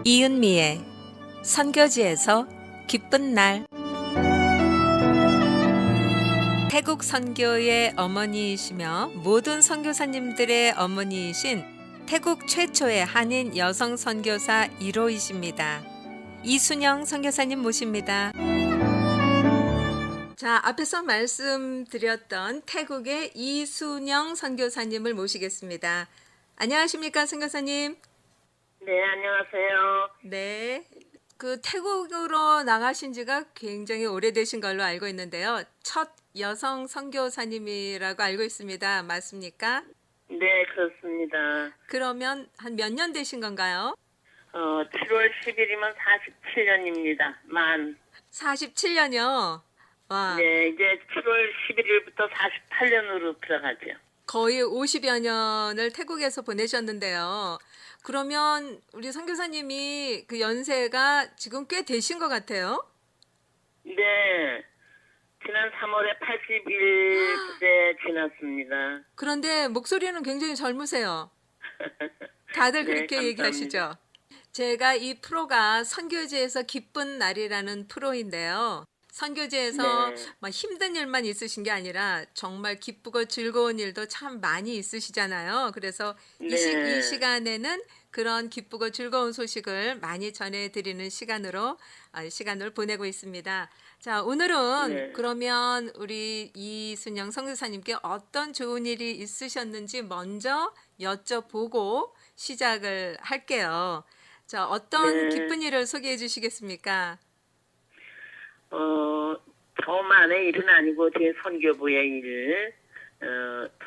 이은미의 선교지에서 기쁜 날. 태국 선교의 어머니이시며 모든 선교사님들의 어머니이신 태국 최초의 한인 여성 선교사 1호이십니다. 이순영 선교사님 모십니다. 자, 앞에서 말씀드렸던 태국의 이순영 선교사님을 모시겠습니다. 안녕하십니까, 선교사님? 네, 안녕하세요. 네. 그 태국으로 나가신 지가 굉장히 오래되신 걸로 알고 있는데요. 첫 여성 선교사님이라고 알고 있습니다. 맞습니까? 네, 그렇습니다. 그러면 한 몇 년 되신 건가요? 7월 10일이면 47년입니다. 47년이요. 와, 네, 이제 7월 11일부터 48년으로 들어가죠. 거의 50여 년을 태국에서 보내셨는데요. 그러면 우리 선교사님이 그 연세가 지금 꽤 되신 것 같아요. 네, 지난 3월에 81세 지났습니다. 그런데 목소리는 굉장히 젊으세요. 다들 네, 그렇게 감사합니다. 얘기하시죠. 제가 이 프로가 선교지에서 기쁜 날이라는 프로인데요. 선교지에서 네. 막 힘든 일만 있으신 게 아니라 정말 기쁘고 즐거운 일도 참 많이 있으시잖아요. 그래서 이 네. 시간에는 그런 기쁘고 즐거운 소식을 많이 전해드리는 시간을 보내고 있습니다. 자, 오늘은 네. 그러면 우리 이순영 선교사님께 어떤 좋은 일이 있으셨는지 먼저 여쭤보고 시작을 할게요. 자, 어떤 네. 기쁜 일을 소개해 주시겠습니까? 저만의 일은 아니고 제 선교부의 일,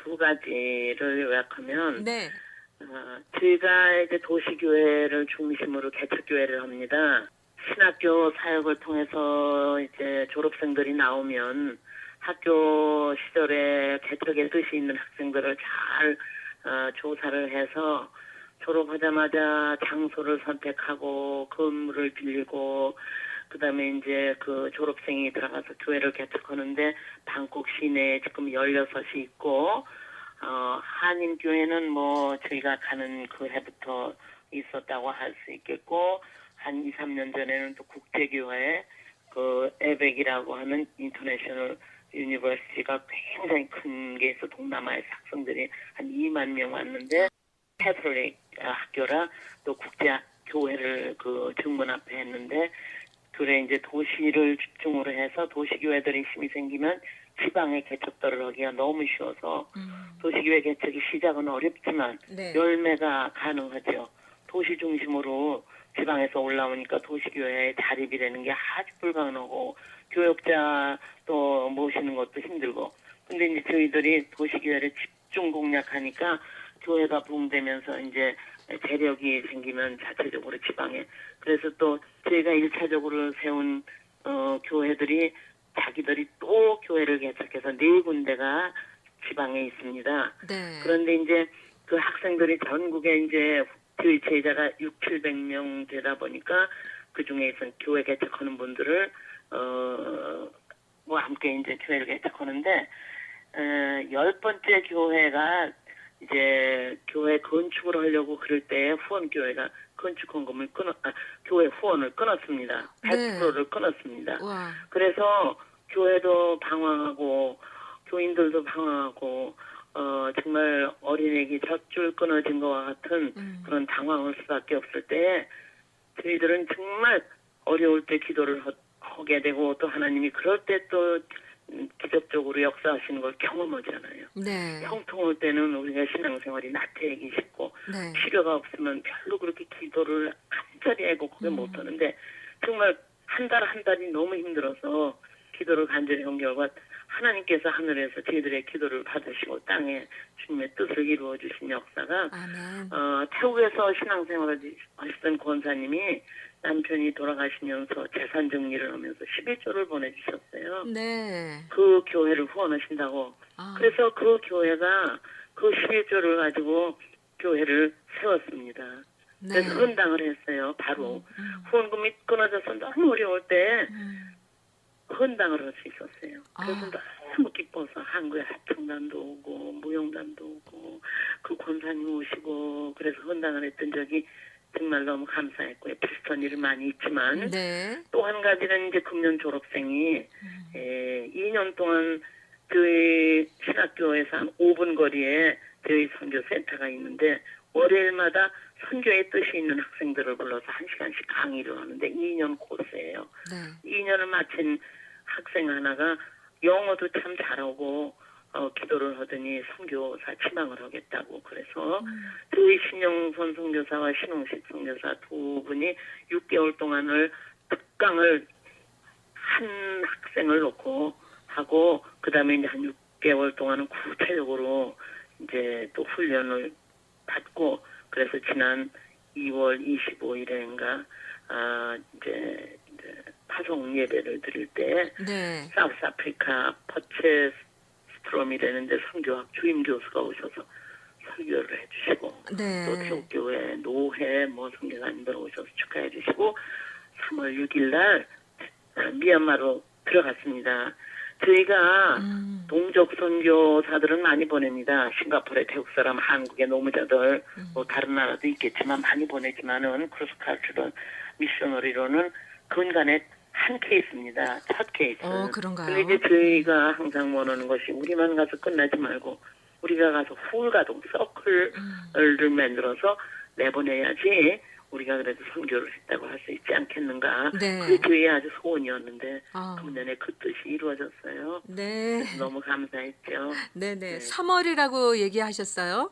두 가지를 요약하면, 네. 저희가 이제 도시교회를 중심으로 개척교회를 합니다. 신학교 사역을 통해서 이제 졸업생들이 나오면 학교 시절에 개척의 뜻이 있는 학생들을 잘 조사를 해서 졸업하자마자 장소를 선택하고 건물을 빌리고 그다음에 이제 그 졸업생이 들어가서 교회를 개척하는데 방콕 시내에 지금 16이 있고 한인교회는 뭐 저희가 가는 그 해부터 있었다고 할 수 있겠고 한 2, 3년 전에는 또 국제교회 그 에벡이라고 하는 인터내셔널 유니버시티가 굉장히 큰 게 있어 동남아에서 학생들이 한 2만 명 왔는데 캐톨릭 학교라 또 국제 교회를 그 정문 앞에 했는데 그래 이제 도시를 집중으로 해서 도시교회들이 힘이 생기면 지방의 개척들을 하기가 너무 쉬워서 도시교회 개척이 시작은 어렵지만 네. 열매가 가능하죠. 도시 중심으로 지방에서 올라오니까 도시교회에 자립이 되는 게 아주 불가능하고 교역자 또 모시는 것도 힘들고 근데 이제 저희들이 도시교회를 집중 공략하니까 교회가 붕되면서 이제 재력이 생기면 자체적으로 지방에 그래서 또 저희가 1차적으로 세운 교회들이 자기들이 또 교회를 개척해서 4군데가 지방에 있습니다. 네. 그런데 이제 그 학생들이 전국에 이제 저희 제자가 600~700명 되다 보니까 그 중에서 교회 개척하는 분들을 뭐 함께 이제 교회를 개척하는데 10번째 교회가 이제 교회 건축을 하려고 그럴 때 후원교회가 건축 헌금을 교회 후원을 끊었습니다. 100%를 끊었습니다. 와. 그래서 교회도 방황하고 교인들도 방황하고 정말 어린애기 젖줄 끊어진 것과 같은 그런 당황할 수밖에 없을 때 저희들은 정말 어려울 때 기도를 하게 되고 또 하나님이 그럴 때 또 기적적으로 역사하시는 걸 경험하잖아요. 네. 형통할 때는 우리가 신앙생활이 나태해지기 쉽고 네. 필요가 없으면 별로 그렇게 기도를 간절히 애곡하게 못하는데 정말 한 달 한 달이 너무 힘들어서 기도를 간절히 한 결과 하나님께서 하늘에서 저희들의 기도를 받으시고 땅에 주님의 뜻을 이루어 주신 역사가 아멘. 태국에서 신앙생활을 하시던 권사님이 남편이 돌아가시면서 재산 정리를 하면서 11조를 보내주셨어요. 네. 그 교회를 후원하신다고. 아. 그래서 그 교회가 그 11조를 가지고 교회를 세웠습니다. 네. 그래서 헌당을 했어요. 바로 후원금이 끊어져서 너무 어려울 때 헌당을 할 수 있었어요. 그래서 아, 너무 기뻐서 한국에 합창단도 오고 무용단도 오고 그 권사님 오시고 그래서 헌당을 했던 적이 정말 너무 감사했고요. 비슷한 일이 많이 있지만 네. 또 한 가지는 이제 금년 졸업생이 2년 동안 저희 신학교에서 한 5분 거리에 저희 선교센터가 있는데 월요일마다 선교의 뜻이 있는 학생들을 불러서 1시간씩 강의를 하는데 2년 코스예요. 네. 2년을 마친 학생 하나가 영어도 참 잘하고 기도를 하더니 선교사 치망을 하겠다고 그래서 저희 신영선 선교사와 신홍식 선교사 두 분이 6개월 동안을 특강을 한 학생을 놓고 하고 그다음에 이제 한 6개월 동안은 구체적으로 이제 또 훈련을 받고 그래서 지난 2월 25일인가 이제 파송 예배를 드릴 때 네. 사우스 아프리카 퍼체스트롬이라는데 선교학 주임 교수가 오셔서 설교를 해주시고 또 네. 태국교회 노회 뭐 선교사님들 오셔서 축하해 주시고 3월 6일 날 미얀마로 들어갔습니다. 저희가 동족 선교사들은 많이 보냅니다. 싱가포르에 태국 사람, 한국의 노무자들, 뭐 다른 나라도 있겠지만 많이 보내지만은 크로스컬처럴 미셔너리로는 근간에 한 케이스입니다. 첫 케이스. 그런가요? 근데 이제 저희가 항상 원하는 것이 우리만 가서 끝나지 말고 우리가 가서 훌가동 서클을 만들어서 내보내야지 우리가 그래도 선교를 했다고 할 수 있지 않겠는가. 네. 그게 저희의 아주 소원이었는데 아. 금년에 그 뜻이 이루어졌어요. 네. 그래서 너무 감사했죠. 네네. 네. 3월이라고 얘기하셨어요?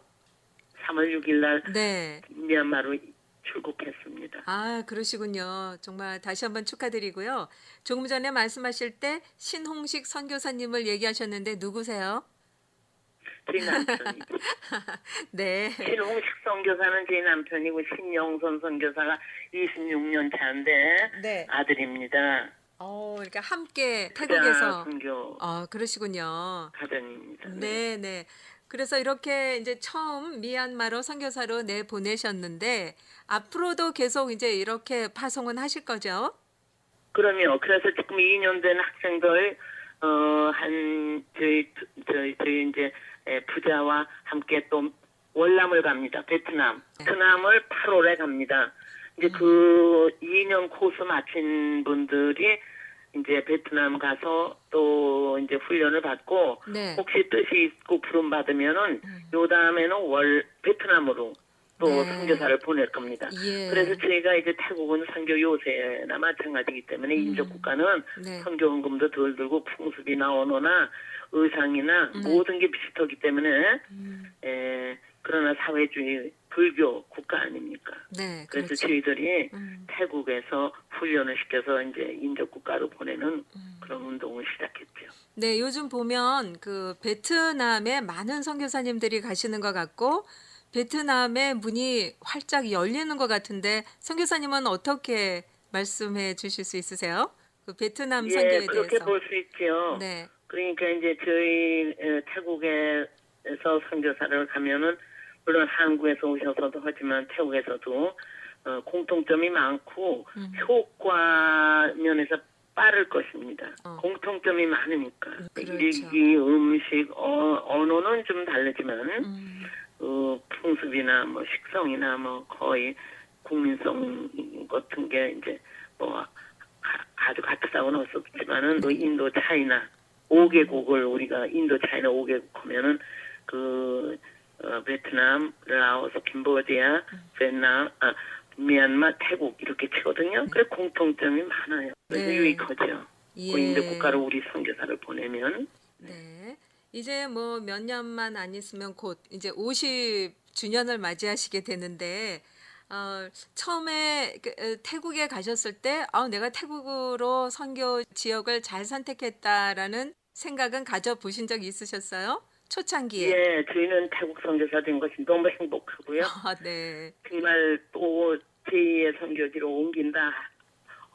3월 6일 날 네. 미얀마로 출국했습니다. 아, 그러시군요. 정말 다시 한번 축하드리고요. 조금 전에 말씀하실 때 신홍식 선교사님을 얘기하셨는데 누구세요? 저희 남편이죠. 네. 신홍식 선교사는 제 남편이고 신영선 선교사가 26년 차인데 네. 아들입니다. 그러니까 함께 태국에서 태국에서 선교 그러시군요. 가정입니다. 네, 네. 그래서 이렇게 이제 처음 미얀마로 선교사로 내보내셨는데 앞으로도 계속 이제 이렇게 파송은 하실 거죠? 그럼요. 그래서 지금 2년 된 학생들 한 저희 이제 부자와 함께 또 월남을 갑니다. 베트남. 베트남을 8월에 갑니다. 이제 그 2년 코스 마친 분들이 이제 베트남 가서 또 이제 훈련을 받고 네. 혹시 뜻이 있고 부름 받으면은 요 다음에는 베트남으로 또 네. 선교사를 보낼 겁니다. 예. 그래서 저희가 이제 태국은 선교 요새나 마찬가지이기 때문에 인접 국가는 네. 선교원금도 덜 들고 풍습이나 언어나 의상이나 모든 게 비슷하기 때문에 그러나 사회주의 불교 국가 아닙니까? 네, 그래서 그렇죠. 저희들이 태국에서 훈련을 시켜서 이제 인접 국가로 보내는 그런 운동을 시작했죠. 네, 요즘 보면 그 베트남에 많은 선교사님들이 가시는 것 같고 베트남의 문이 활짝 열리는 것 같은데 선교사님은 어떻게 말씀해 주실 수 있으세요? 그 베트남 선교에 그렇게 대해서. 볼 수 있죠. 네. 그러니까 이제 저희 태국에서 선교사를 가면은 물론 한국에서 오셔서도 하지만 태국에서도 공통점이 많고 효과 면에서 빠를 것입니다. 공통점이 많으니까 그렇죠. 일기, 음식, 언어는 좀 다르지만 풍습이나 뭐 식성이나 뭐 거의 국민성 같은 게 이제 뭐 아주 같다고는 할 수 없지만은 또 인도 차이나 5개국을 우리가 인도 차이나 5개국 하면은 베트남, 라오스, 캄보디아, 베트남, 미얀마, 태국 이렇게 치거든요. 그래서 공통점이 많아요. 그래서 네. 유익하죠. 예. 그 인도 국가로 우리 선교사를 보내면 네. 이제 뭐 몇 년만 안 있으면 곧 이제 50주년을 맞이하시게 되는데 처음에 태국에 가셨을 때 내가 태국으로 선교 지역을 잘 선택했다라는 생각은 가져보신 적 있으셨어요? 초창기에. 예, 저희는 태국 선교사 된 것이 너무 행복하고요. 네. 정말 또 제2의 선교지로 옮긴다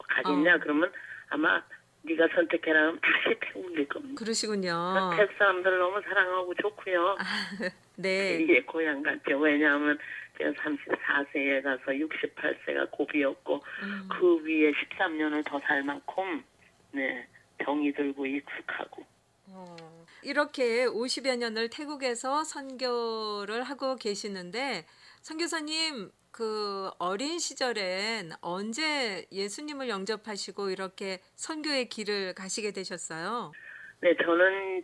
가겠냐 그러면 아마 네가 선택해라 하면 다시 태국 갈 겁니다. 그러시군요. 태국 사람들 너무 사랑하고 좋고요. 네. 이게 고향 같죠. 왜냐하면 제가 34세에 가서 68세가 고비였고 그 위에 13년을 더 살 만큼 정이 들고 익숙하고. 어, 이렇게 50여 년을 태국에서 선교를 하고 계시는데 선교사님 그 어린 시절엔 언제 예수님을 영접하시고 이렇게 선교의 길을 가시게 되셨어요? 네, 저는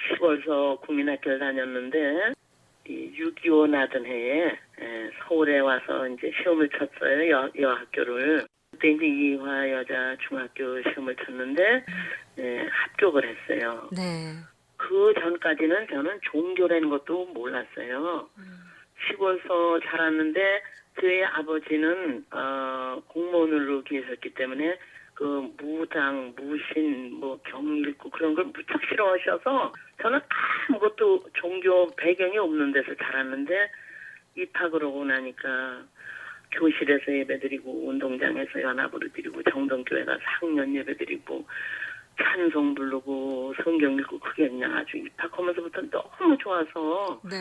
시골서 국민학교를 다녔는데 이 6.25 나던 해에 서울에 와서 이제 시험을 쳤어요. 여학교를. 그때 이제 이화 여자 중학교 시험을 쳤는데 합격을 했어요. 네. 그 전까지는 저는 종교라는 것도 몰랐어요. 시골서 자랐는데 저희 아버지는 공무원으로 계셨기 때문에 그 무당, 무신, 뭐 경일고 그런 걸 무척 싫어하셔서 저는 아무것도 종교 배경이 없는 데서 자랐는데 입학을 하고 나니까 교실에서 예배드리고 운동장에서 연합으로 드리고 정동교회 가서 학년 예배드리고 찬송 부르고 성경 읽고 그게 그냥 아주 입학하면서부터 너무 좋아서 네.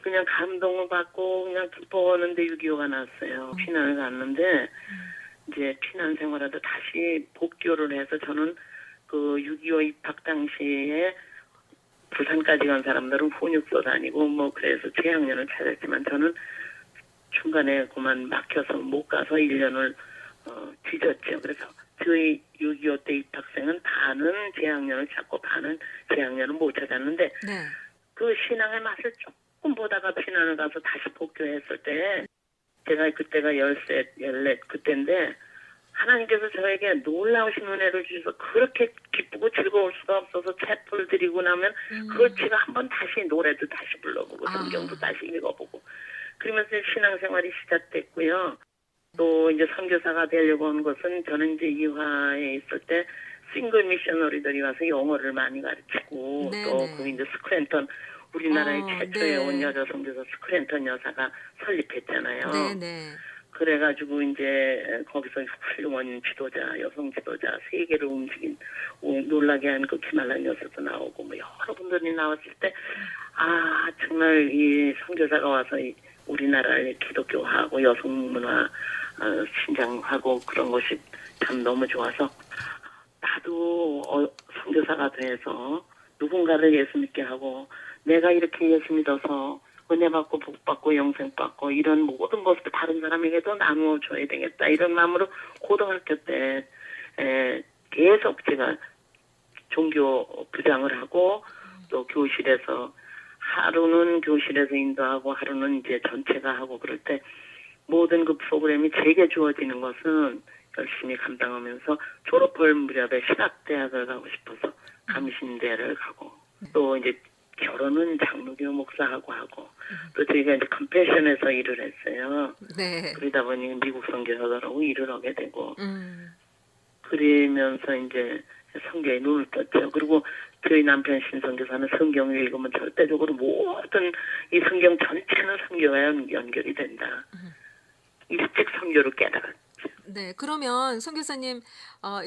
그냥 감동을 받고 그냥 기뻐하는데 6.25가 났어요. 피난을 갔는데 이제 피난 생활하다 다시 복교를 해서 저는 그 6.25 입학 당시에 부산까지 간 사람들은 훈육소 다니고 뭐 그래서 재학년을 찾았지만 저는 중간에 그만 막혀서 못 가서 1년을 뒤졌죠. 그래서 저희 6.25 때 입학생은 반은 재학년을 찾고 반은 재학년을 못 찾았는데 네. 그 신앙의 맛을 조금 보다가 피난을 가서 다시 복교했을 때 제가 그때가 13, 14 그때인데 하나님께서 저에게 놀라우신 은혜를 주셔서 그렇게 기쁘고 즐거울 수가 없어서 채플 드리고 나면 그걸 제가 한번 다시 노래도 다시 불러보고 성경도 다시 읽어보고 그러면서 신앙생활이 시작됐고요. 또 이제 선교사가 되려고 한 것은 저는 이제 이화에 있을 때 싱글 미셔너리들이 와서 영어를 많이 가르치고 네, 또 네. 그 이제 스크랜턴 우리나라의 최초의 네. 온 여자 선교사 스크랜턴 여사가 설립했잖아요. 네, 네. 그래가지고 이제 거기서 훌륭한 지도자, 여성 지도자, 세계를 움직인 놀라게 한 그 키말란 여사도 나오고 뭐 여러 분들이 나왔을 때 아 정말 이 선교사가 와서 우리나라의 기독교하고 여성 문화 신장하고 그런 것이 참 너무 좋아서 나도 선교사가 돼서 누군가를 예수 믿게 하고 내가 이렇게 예수 믿어서 은혜 받고 복 받고 영생 받고 이런 모든 것을 다른 사람에게도 나누어 줘야 되겠다 이런 마음으로 고등학교 때 계속 제가 종교 부장을 하고 또 교실에서 하루는 교실에서 인도하고 하루는 이제 전체가 하고 그럴 때 모든 그 프로그램이 제게 주어지는 것은 열심히 감당하면서 졸업할 무렵에 신학대학을 가고 싶어서 감신대를 가고 또 이제 결혼은 장로교 목사하고 하고 또 저희가 이제 컴패션에서 일을 했어요. 네. 그러다 보니 미국 선교사들하고 일을 하게 되고 그러면서 이제 성경에 눈을 떴죠. 그리고 저희 남편 신선교사는 성경을 읽으면 절대적으로 모든 이 성경 전체는 성경과 연결이 된다. 일찍 성경을 깨달았죠. 네. 그러면 선교사님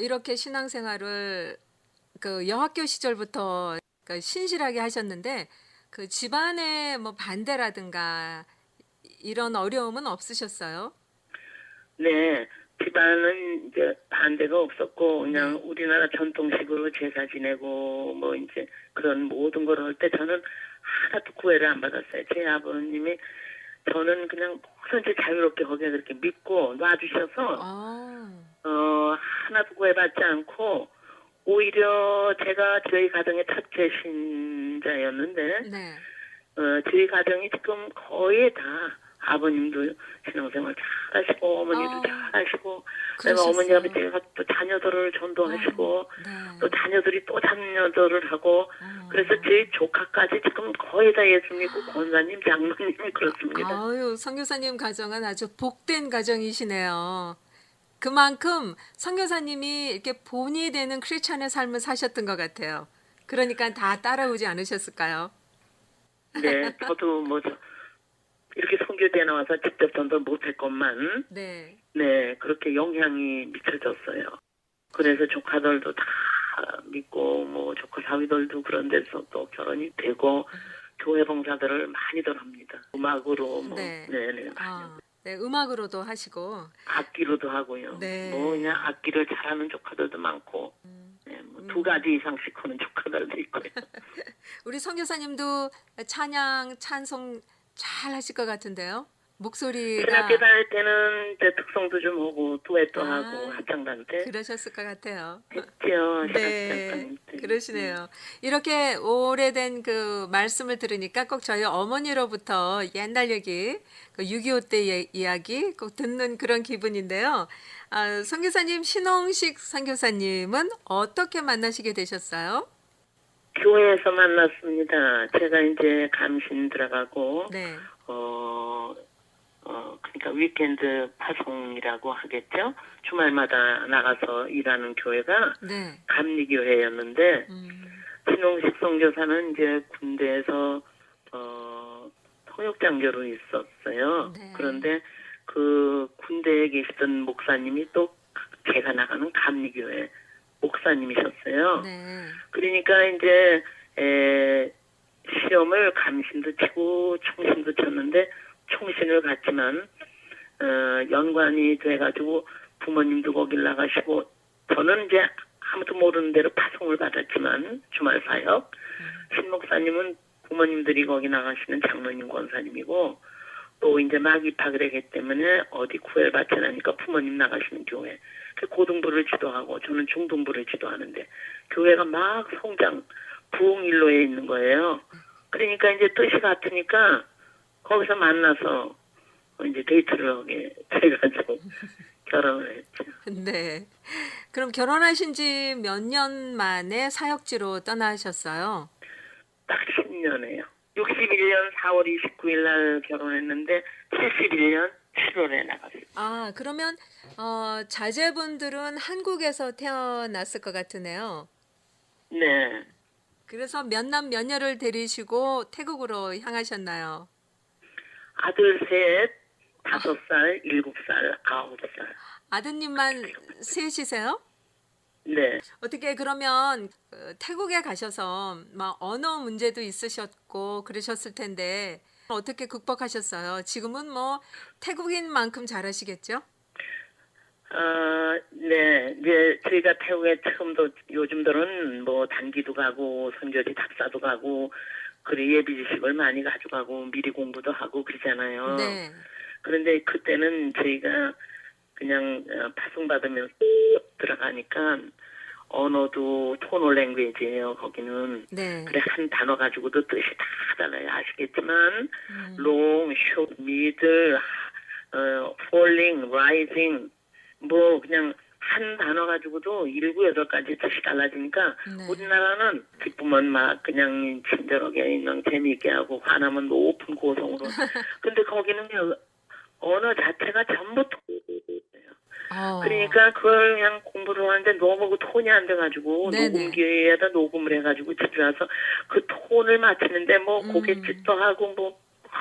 이렇게 신앙생활을 그 여학교 시절부터 그 신실하게 하셨는데 그 집안의 뭐 반대라든가 이런 어려움은 없으셨어요? 네, 집안은 이제 반대가 없었고 그냥 네. 우리나라 전통식으로 제사 지내고 뭐 이제 그런 모든 걸 할 때 저는 하나도 구애를 안 받았어요. 제 아버님이 저는 그냥 뭐든지 자유롭게 거기에 그렇게 믿고 놔주셔서 아. 하나도 구애받지 않고 오히려 제가 저희 가정의 첫째 신자였는데 네. 저희 가정이 지금 거의 다 아버님도 신앙생활 잘하시고 어머니도 아, 잘하시고 내가 그러셨어요. 어머니 아버지가 또 자녀들을 전도하시고 네. 또 자녀들이 또 자녀들을 하고 그래서 제 조카까지 지금 거의 다 예수 믿고 권사님 장로님 그렇습니다. 아유, 선교사님 가정은 아주 복된 가정이시네요. 그만큼 선교사님이 이렇게 본이 되는 크리스찬의 삶을 사셨던 것 같아요. 그러니까 다 따라오지 않으셨을까요? 네, 저도 이렇게 선교대에 나와서 직접 전도 못했건만 네. 네 그렇게 영향이 미쳐졌어요. 그래서 조카들도 다 믿고 뭐 조카 사위들도 그런 데서 또 결혼이 되고 교회 봉사들을 많이들 합니다. 음악으로 뭐 네. 네네 네, 음악으로도 하시고. 악기로도 하고요. 네. 뭐 그냥 악기를 잘하는 조카들도 많고 두 가지 이상씩 하는 조카들도 있고요. 우리 선교사님도 찬양, 찬송 잘 하실 것 같은데요. 신학교 목소리가 다닐 때는 이제 특성도 좀 하고 두엣도 하고 아, 합창단 때 그러셨을 것 같아요. 했죠. 네, 신학교다닐 때. 그러시네요. 이렇게 오래된 그 말씀을 들으니까 꼭 저희 어머니로부터 옛날 얘기, 그 6.25 때 이야기 꼭 듣는 그런 기분인데요. 아, 선교사님, 신홍식 선교사님은 어떻게 만나시게 되셨어요? 교회에서 만났습니다. 제가 이제 감신 들어가고 네, 그러니까 위켄드 파송이라고 하겠죠. 주말마다 나가서 일하는 교회가 네, 감리교회였는데 음, 신홍식 선교사는 이제 군대에서 통역장교로 있었어요. 네, 그런데 그 군대에 계시던 목사님이 또 제가 나가는 감리교회 목사님이셨어요. 네, 그러니까 이제 시험을 감신도 치고 총신도 쳤는데 총신을 갔지만 연관이 돼가지고 부모님도 거길 나가시고 저는 이제 아무도 모르는 대로 파송을 받았지만 주말 사역 신 목사님은 부모님들이 거기 나가시는 장로님 권사님이고 또 이제 막 입학을 했기 때문에 어디 구애를 받지 않으니까 부모님 나가시는 교회 그 고등부를 지도하고 저는 중등부를 지도하는데 교회가 막 성장 부흥일로에 있는 거예요. 그러니까 이제 뜻이 같으니까 거기서 만나서 이제 데이트를 하게 돼가지고 결혼을 했죠. 네. 그럼 결혼하신 지 몇 년 만에 사역지로 떠나셨어요? 딱 10년에요. 61년 4월 29일 날 결혼했는데 71년 7월에 나갔어요. 아, 그러면 자제분들은 한국에서 태어났을 것 같으네요. 네. 그래서 몇 남 몇 녀를 데리시고 태국으로 향하셨나요? 아들 셋, 5살, 7살, 9살. 아드님만 셋이세요? 네. 어떻게 그러면 태국에 가셔서 막 언어 문제도 있으셨고 그러셨을 텐데 어떻게 극복하셨어요? 지금은 뭐 태국인만큼 잘하시겠죠? 네. 이제 저희가 태국에 처음도 요즘 들은 뭐 단기도 가고 선교지 답사도 가고 그래 예비 지식을 많이 가져가고 미리 공부도 하고 그러잖아요. 네. 그런데 그때는 저희가 그냥 파송받으면서 들어가니까 언어도 토너 랭귀지예요. 거기는. 네. 그래 한 단어 가지고도 뜻이 다 달라요. 아시겠지만 long, short, middle, falling, rising 뭐 그냥 한 단어 가지고도 7, 8가지 뜻이 달라지니까 네. 우리나라는 기쁘면 막 그냥 친절하게 그냥 재미있게 하고 화나면 높은 고성으로 근데 거기는 언어 자체가 전부 어. 그러니까 그걸 그냥 공부를 하는데 너무 그 톤이 안 돼가지고 네네. 녹음기에다 녹음을 해가지고 집에 와서 그 톤을 맞추는데 뭐 고갯짓도 하고 뭐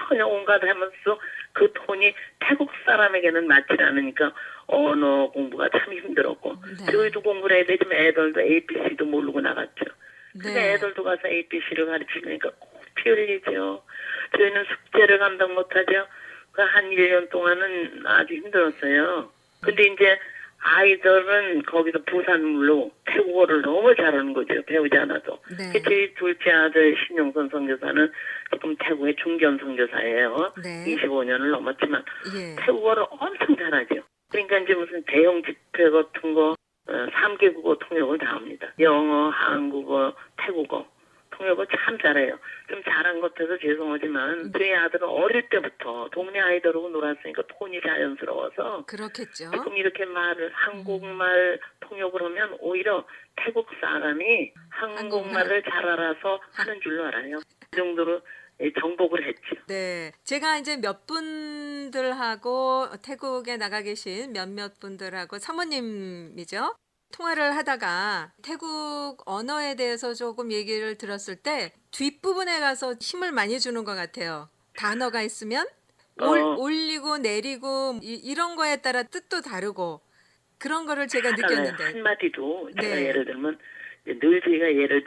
그냥 온갖 하면서 그 톤이 태국 사람에게는 맞지 않으니까 언어 공부가 참 힘들었고 네. 저희도 공부를 해야 되지만 애들도 ABC도 모르고 나갔죠. 근데 네. 애들도 가서 ABC를 가르치니까 피 흘리죠. 저희는 숙제를 감당 못하죠. 그 한 1년 동안은 아주 힘들었어요. 근데 이제 아이들은 거기서 부산물로 태국어를 너무 잘하는 거죠. 배우지 않아도. 네. 제 둘째 아들 신용선 선교사는 지금 태국의 중견 선교사예요. 네. 25년을 넘었지만 예. 태국어를 엄청 잘하죠. 그러니까 이제 무슨 대형 집회 같은 거 3개 국어 통역을 다 합니다. 영어, 한국어, 태국어. 통역을 참 잘해요. 좀 잘한 것 같아서 죄송하지만 저희 아들은 어릴 때부터 동네 아이들하고 놀았으니까 톤이 자연스러워서 그렇겠죠. 조금 이렇게 말을 한국말 통역을 하면 오히려 태국 사람이 한국말을 잘 알아서 하는 줄로 알아요. 그 정도로 정복을 했죠. 네. 제가 이제 몇 분들하고 태국에 나가 계신 몇몇 분들하고 사모님이죠. 통화를 하다가 태국 언어에 대해서 조금 얘기를 들었을 때 뒷부분에 가서 힘을 많이 주는 것 같아요. 단어가 있으면 올리고 내리고 이런 거에 따라 뜻도 다르고 그런 거를 제가 달라요. 느꼈는데. 한마디도 제가 네. 예를 들면 이제 늘 저희가 예를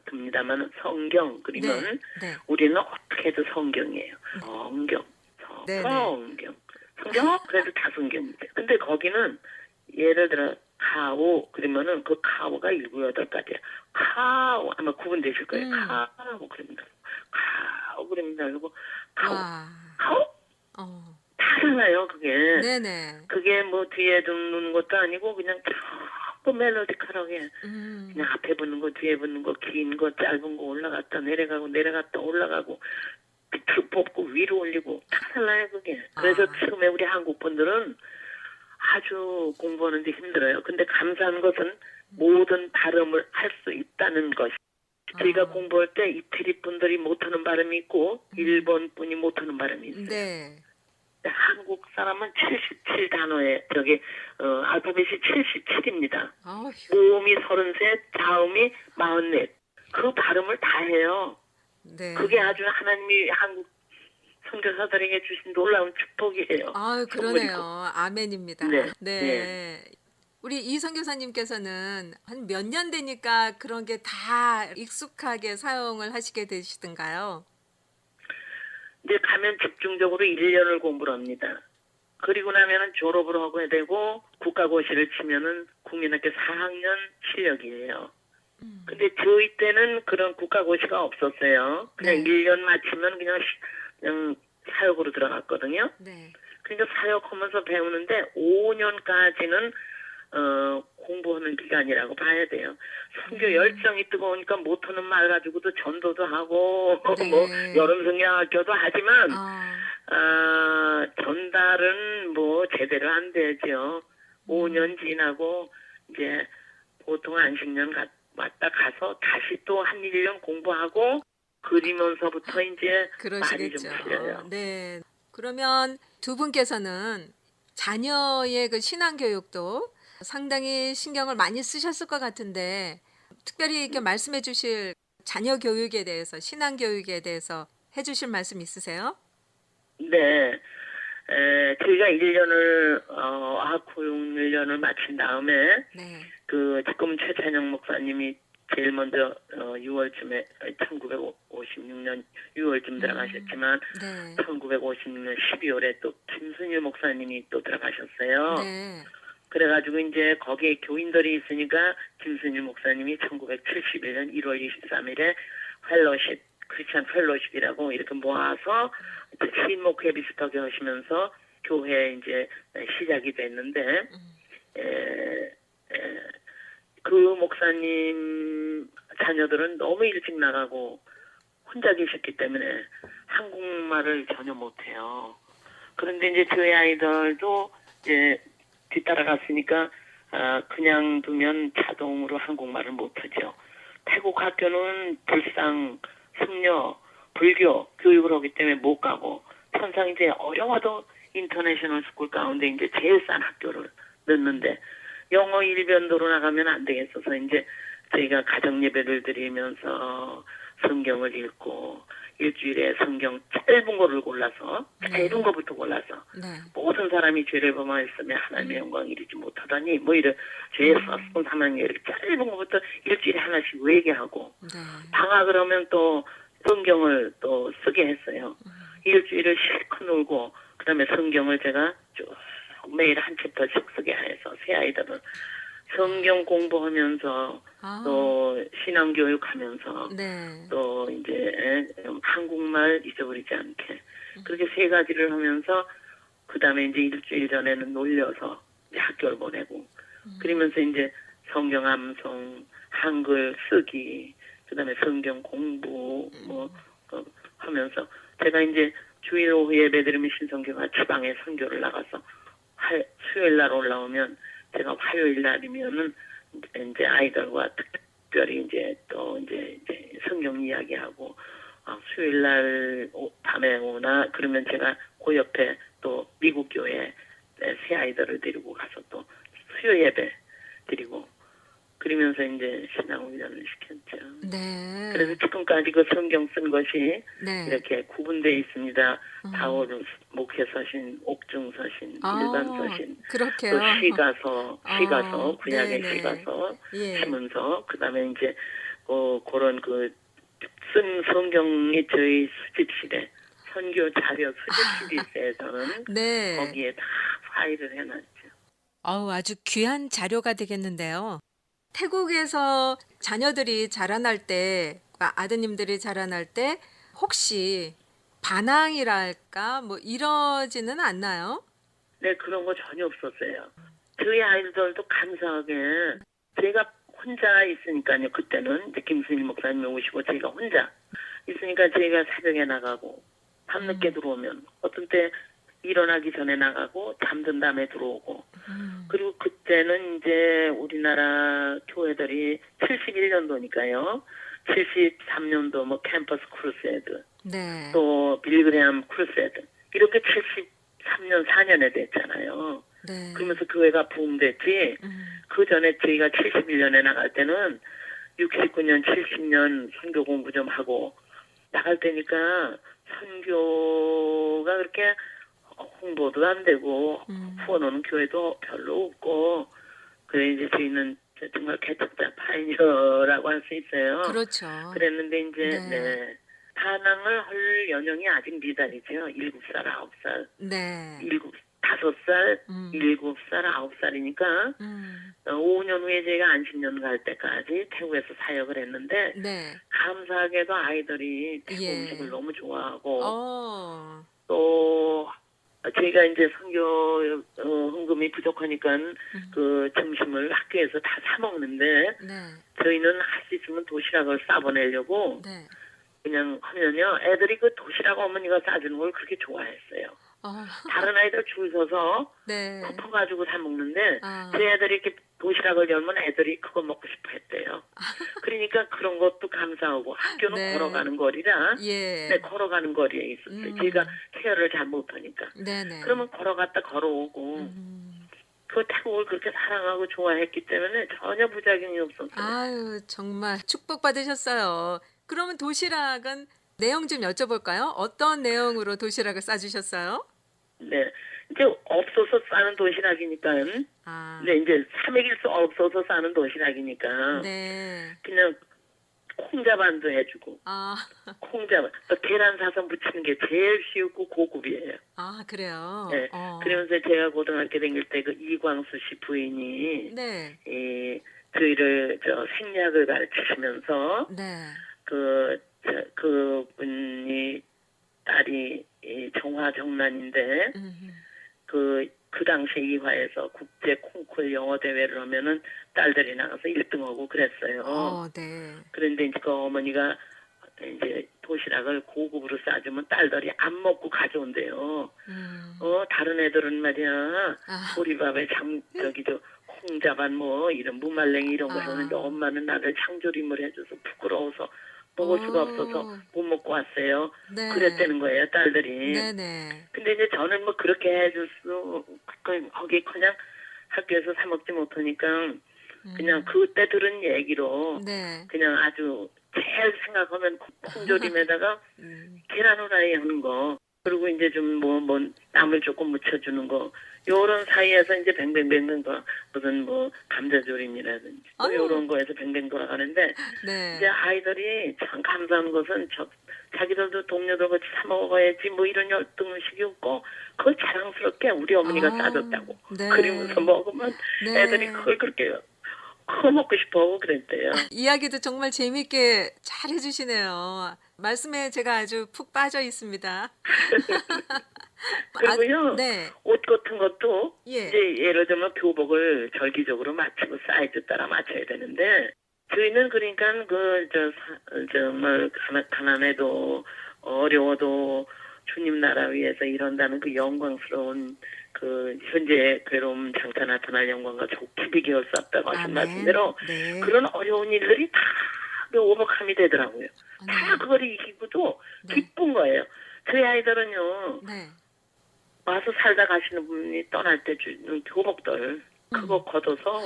듭니다만 성경 그러면 네. 네. 우리는 어떻게 해도 성경이에요. 성경, 네, 네. 성경, 성경 그래도 다 성경인데. 근데 거기는 예를 들어 카오 그러면은 그 카오가 7, 8가지야. 카오 아마 구분되실 거예요. 음. 카오 그럽니다. 카오 그럽니다. 그리고 카오 와. 카오 어. 다 달라요 그게. 네네. 그게 뭐 뒤에 듣는 것도 아니고 그냥 전부 멜로디컬하게 음. 그냥 앞에 붙는 거 뒤에 붙는 거 긴 거 짧은 거 올라갔다 내려가고 내려갔다 올라가고 밑으로 뽑고 위로 올리고 다 달라요 그게. 그래서 아. 처음에 우리 한국 분들은 아주 공부하는데 힘들어요. 근데 감사한 것은 모든 발음을 할 수 있다는 것. 저희가 아. 공부할 때 이태리 분들이 못하는 발음이 있고 일본 분이 못하는 발음이 있어요. 네. 한국 사람은 77 단어에 저기 알파벳이 77입니다. 아휴. 모음이 33, 자음이 44. 그 발음을 다 해요. 네. 그게 아주 하나님이 한국 선교사들에게 주신 놀라운 축복이에요. 아유, 선물이고. 그러네요. 아멘입니다. 네. 네. 우리 이 선교사님께서는 한 몇 년 되니까 그런 게 다 익숙하게 사용을 하시게 되시던가요? 이제 가면 집중적으로 1년을 공부를 합니다. 그리고 나면은 졸업을 하고 해야 되고 국가고시를 치면은 국민학교 4학년 실력이에요. 근데 저희 때는 그런 국가고시가 없었어요. 그냥 네. 1년 마치면 그냥 사역으로 들어갔거든요. 네. 그러니까 사역하면서 배우는데 5년까지는 공부하는 기간이라고 봐야 돼요. 선교 열정이 뜨거우니까 못하는 말 가지고도 전도도 하고 네. 뭐 여름 성경학교도 하지만 아. 전달은 뭐 제대로 안 되죠. 5년 지나고 이제 보통 안식년 왔다 가서 다시 또 한 1년 공부하고 그리면서부터 이제 말이 좀 그러시겠죠. 풀려요. 네. 그러면 두 분께서는 자녀의 그 신앙 교육도 상당히 신경을 많이 쓰셨을 것 같은데 특별히 이렇게 말씀해 주실 자녀 교육에 대해서 신앙 교육에 대해서 해 주실 말씀 있으세요? 네. 저희가 1년을 학교육 1년을 마친 다음에 네. 그 지금 최찬영 목사님이 제일 먼저 6월쯤에 1956년 6월쯤 들어가셨지만 네. 1956년 12월에 또 김순일 목사님이 또 들어가셨어요. 네. 그래가지고 이제 거기에 교인들이 있으니까 김순일 목사님이 1971년 1월 23일에 펠로십 크리스찬 펠로십이라고 이렇게 모아서 신목회 비슷하게 하시면서 교회 이제 시작이 됐는데 그 목사님 자녀들은 너무 일찍 나가고 혼자 계셨기 때문에 한국말을 전혀 못해요. 그런데 이제 저희 아이들도 이제 뒤따라갔으니까 그냥 두면 자동으로 한국말을 못하죠. 태국 학교는 불상, 승려, 불교 교육을 하기 때문에 못 가고 천상 이제 어려워도 인터내셔널 스쿨 가운데 이제 제일 싼 학교를 넣는데 영어 일변도로 나가면 안 되겠어서 이제 저희가 가정 예배를 드리면서 성경을 읽고 일주일에 성경 짧은 거를 골라서 짧은 거부터 골라서 네. 모든 사람이 죄를 범하였으면 하나님의 영광 이루지 못하다니 뭐 이런 죄의 서스폰 사망 이렇게 짧은 거부터 일주일에 하나씩 외계하고 네. 방학을 하면 또 성경을 또 쓰게 했어요. 일주일을 실컷 놀고 그다음에 성경을 제가 쭉 매일 한 챕터씩 쓰게 해서 새 아이들은 성경 공부하면서 아. 또 신앙 교육하면서 네. 또 이제 한국말 잊어버리지 않게 그렇게 세 가지를 하면서 그다음에 이제 일주일 전에는 놀려서 이제 학교를 보내고 그러면서 이제 성경 암송, 한글 쓰기, 그다음에 성경 공부 뭐 하면서 제가 이제 주일 오후 예배 드리면 신성교가 지방에 선교를 나가서 수요일 날 올라오면 제가 화요일 날이면은 이제 아이들과 특별히 이제 또 이제 성경 이야기하고 수요일 날 밤에 오나 그러면 제가 그 옆에 또 미국 교회 새 아이들을 데리고 가서 또 수요 예배 드리고 그러면서 이제 신앙 훈련을 시켰죠. 네. 그래서 지금까지 그 성경 쓴 것이 네. 이렇게 구분되어 있습니다. 다월 목회서신, 옥중서신, 일반서신, 그렇게요. 또 시가서, 구약의 네네. 시가서, 예. 시문서, 그다음에 이제 그런 그 쓴 성경이 저희 수집실에 선교 자료 수집실이 있어서는 네. 거기에 다 파일을 해놨죠. 아우, 아주 귀한 자료가 되겠는데요. 태국에서 자녀들이 자라날 때, 아드님들이 자라날 때 혹시 반항이랄까 뭐 이러지는 않나요? 네, 그런 거 전혀 없었어요. 저희 아이들도 감사하게 제가 혼자 있으니까요. 그때는 이제 김순일 목사님이 오시고 제가 혼자 있으니까 제가 새벽에 나가고 밤늦게 들어오면 어떤 때 일어나기 전에 나가고 잠든 다음에 들어오고 그리고 그때는 이제 우리나라 교회들이 71년도니까요. 73년도 뭐 캠퍼스 크루세이드 네. 또 빌그레암 크루세이드 이렇게 73년 4년에 됐잖아요. 네. 그러면서 교회가 부흥됐지. 그 전에 저희가 71년에 나갈 때는 69년, 70년 선교 공부 좀 하고 나갈 때니까 선교가 그렇게 홍보도 안 되고 후원 오는 교회도 별로 없고 그래 이제 저희는 정말 개척자 파이니어라고 할 수 있어요. 그렇죠. 그랬는데 이제 네. 네. 반항을 할 연령이 아직 미달이죠. 7살, 9살. 네. 5살, 음. 7살, 9살이니까 5년 후에 제가 안식년 갈 때까지 태국에서 사역을 했는데 네. 감사하게도 아이들이 태국 예. 음식을 너무 좋아하고 어. 또 저희가 이제 선교 헌금이 부족하니까 그 점심을 학교에서 다 사 먹는데 네. 저희는 할 수 있으면 도시락을 싸보내려고 네. 그냥 하면요 애들이 그 도시락 어머니가 싸주는 걸 그렇게 좋아했어요. 어. 다른 아이들 줄 서서 네. 쿠폰 가지고 사 먹는데 아. 제 애들이 이렇게 도시락을 열면 애들이 그거 먹고 싶어 했대요. 그러니까 그런 것도 감사하고 학교는 네. 걸어가는 거리라 예. 네 걸어가는 거리에 있었어요. 제가 케어를 잘 못하니까. 네네. 그러면 걸어갔다 걸어오고 그 태국을 그렇게 사랑하고 좋아했기 때문에 전혀 부작용이 없었어요. 아유, 정말 축복받으셨어요. 그러면 도시락은 내용 좀 여쭤볼까요? 어떤 내용으로 도시락을 싸주셨어요? 네. 이제 없어서 싸는 도시락이니까 아. 네 이제 삼백일수 없어서 싸는 도시락이니까 네. 그냥 콩자반도 해주고 아. 콩자반 계란 사서 무치는 게 제일 쉽고 고급이에요. 아, 그래요? 네. 어. 그러면서 제가 고등학교 다닐 때 그 이광수 씨 부인이 네. 저희를 생략을 가르치시면서 네. 그분이 딸이 정화정란인데 그 당시에 이화에서 국제 콩쿨 영어 대회를 하면은 딸들이 나가서 1등하고 그랬어요. 네. 그런데 이제 그 어머니가 이제 도시락을 고급으로 싸주면 딸들이 안 먹고 가져온대요. 다른 애들은 말이야 아. 보리밥에 콩자반 뭐 이런 무말랭이 이런 거 하는데 엄마는 나를 장조림을 해줘서 부끄러워서 먹을 수가 없어서 못 먹고 왔어요. 네. 그랬다는 거예요 딸들이. 네네. 근데 이제 저는 뭐 그렇게 해줄 수 거기 그냥 학교에서 사 먹지 못하니까 그냥 그때 들은 얘기로 네. 그냥 아주 제일 생각하면 콩조림에다가 계란 후라이 하는 거 그리고 이제 좀 뭐 땀을 조금 묻혀주는 거 요런 사이에서 이제 뱅뱅뱅뱅 무슨 뭐 감자조림이라든지 뭐 아유. 요런 거에서 뱅뱅 돌아가는데 네. 이제 아이들이 참 감사한 것은 자기들도 동료들 같이 사 먹어야지 뭐 이런 열등의식이 없고 그걸 자랑스럽게 우리 어머니가 싸줬다고 네. 그러면서 먹으면 네. 애들이 그걸 그렇게 커 먹고 싶어하고 그랬대요. 이야기도 정말 재미있게 잘 해주시네요. 말씀에 제가 아주 푹 빠져 있습니다. 그리고요 네. 옷 같은 것도 예. 이제 예를 들면 교복을 절기적으로 맞추고 사이즈 따라 맞춰야 되는데 저희는 그러니까 정말 가난해도 어려워도 주님 나라 위해서 이런다는 그 영광스러운 그 현재 괴로움 장차 나타날 영광과 좋게 비교할 수 없다고 하신 아멘. 말씀대로 네. 그런 어려운 일들이 다 오버컴이 되더라고요. 다 네. 그걸 이기고도 네. 기쁜 거예요. 저희 아이들은요 네. 와서 살다 가시는 분이 떠날 때 주는 교복들 그거 걷어서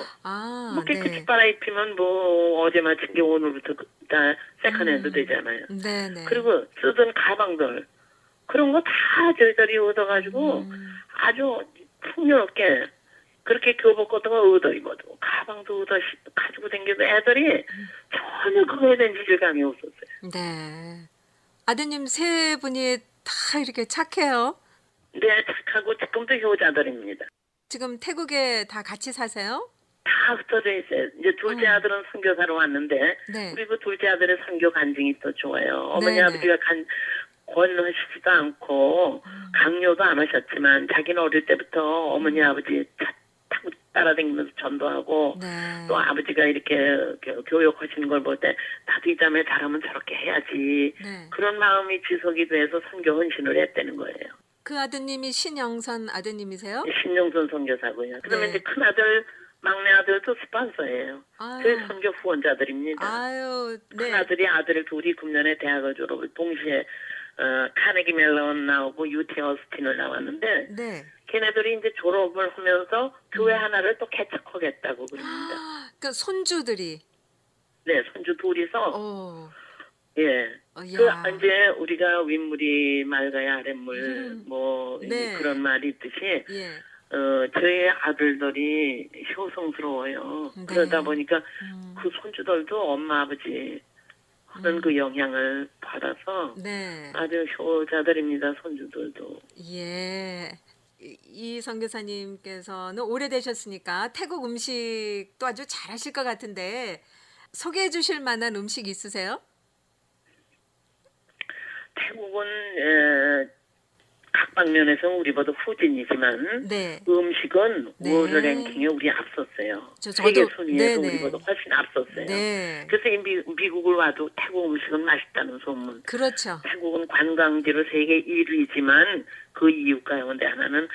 뭐 깨끗이 네. 빨아입히면 뭐 어제 마친 게 오늘부터 다 세컨핸드 되잖아요. 네네. 그리고 쓰던 가방들 그런 거 다 저희들이 얻어가지고 아주 풍요롭게 그렇게 교복 같은 거 얻어 입어도 가방도 얻어 가지고 다녀도 애들이 전혀 그거에 대한 이질감이 없었어요. 네. 아드님 세 분이 다 이렇게 착해요. 네, 착하고 지금도 효자들입니다. 지금 태국에 다 같이 사세요? 다 흩어져 있어요. 이제 둘째 아들은 선교사로 왔는데 네. 우리 그 둘째 아들의 선교 간증이 또 좋아요. 어머니 네네. 아버지가 권하시지도 않고 강요도 안 하셨지만 자기는 어릴 때부터 어머니 아버지 차 타고 따라다니면서 전도하고 네. 또 아버지가 이렇게 교육하시는 걸 볼 때 나도 이 자매 잘하면 저렇게 해야지 네. 그런 마음이 지속이 돼서 선교 헌신을 했다는 거예요. 그 아드님이 신영선 아드님이세요? 신용선 선교사고요. 그러면 네. 이제 큰 아들 막내 아들도 스폰서예요. 아유. 저희 선교 후원자들입니다. 아유, 큰 네. 아들이 아들을 둘이 금년에 대학을 졸업을 동시에 카네기 멜론 나오고 UT 어스틴을 나왔는데 네. 걔네들이 이제 졸업을 하면서 교회 하나를 또 개척하겠다고 그럽니다. 그러니까 손주들이. 네, 손주 둘이서 어. 예. 야. 그 이제 우리가 윗물이 맑아야 아랫물 뭐 네. 그런 말이 있듯이 예. 저희 아들들이 효성스러워요. 네. 그러다 보니까 그 손주들도 엄마 아버지 하는 그 영향을 받아서 네. 아주 효자들입니다. 손주들도. 예. 이 선교사님께서는 오래되셨으니까 태국 음식도 아주 잘하실 것 같은데 소개해 주실 만한 음식 있으세요? 태국은 각 방면에서 우리보다 후진이지만 네. 음식은 네. 월드 랭킹에 우리 앞섰어요. 저도- 세계 순위에서 네네. 우리보다 훨씬 앞섰어요. 네. 그래서 이 미국을 와도 태국 음식은 맛있다는 소문. 그렇죠. 태국은 관광지로 세계 1위지만 그 이유 가운데 하나는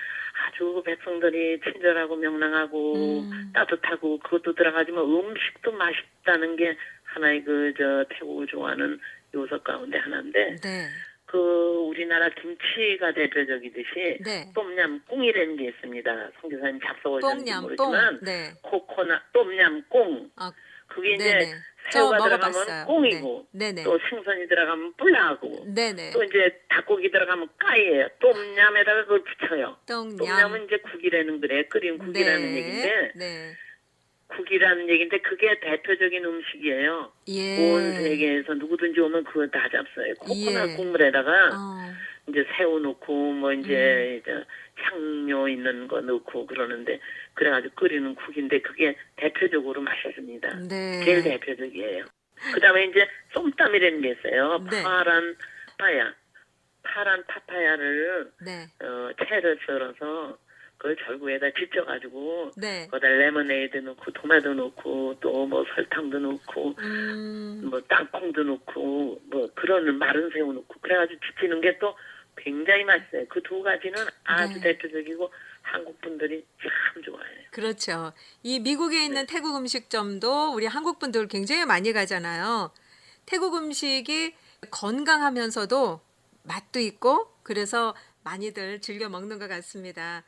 아주 백성들이 친절하고 명랑하고 따뜻하고 그것도 들어가지만 음식도 맛있다는 게 하나의 태국을 좋아하는 요소 가운데 하나인데 네. 그 우리나라 김치가 대표적이듯이 네. 똠얌꿍이라는 게 있습니다. 선교사님 작성하셨는지 뽕냠뽕. 모르지만 네. 코코넛 똠얌꿍 아, 그게 이제 네네. 저 새우가 먹어봤어요. 들어가면 꽁이고 네. 네네. 또 생선이 들어가면 뿔라하고 네네. 또 이제 닭고기 들어가면 까이예요. 똠얌에다가 그걸 붙여요. 똥냠. 똠얌은 이제 국이라는 그래 끓인 국이라는 얘기인데 네. 국이라는 얘기인데 그게 대표적인 음식이에요. 예. 온 세계에서 누구든지 오면 그거 다 잡숴요. 코코넛 예. 국물에다가 어. 이제 새우 넣고 뭐 이제 향료 있는 거 넣고 그러는데 그래가지고 끓이는 국인데 그게 대표적으로 맛있습니다. 네. 제일 대표적이에요. 그다음에 이제 쏨땀이라는 게 있어요. 네. 파란 파파야를 네. 채를 썰어서 그걸 절구에다 지져가지고 네. 거기다 레모네이드 넣고 토마토 넣고 또 뭐 설탕도 넣고 뭐 땅콩도 넣고 뭐 그런 마른 새우 넣고 그래가지고 지지는 게 또 굉장히 맛있어요. 그 두 가지는 아주 네. 대표적이고 한국 분들이 참 좋아해요. 그렇죠. 이 미국에 있는 태국 음식점도 우리 한국 분들 굉장히 많이 가잖아요. 태국 음식이 건강하면서도 맛도 있고 그래서 많이들 즐겨 먹는 것 같습니다.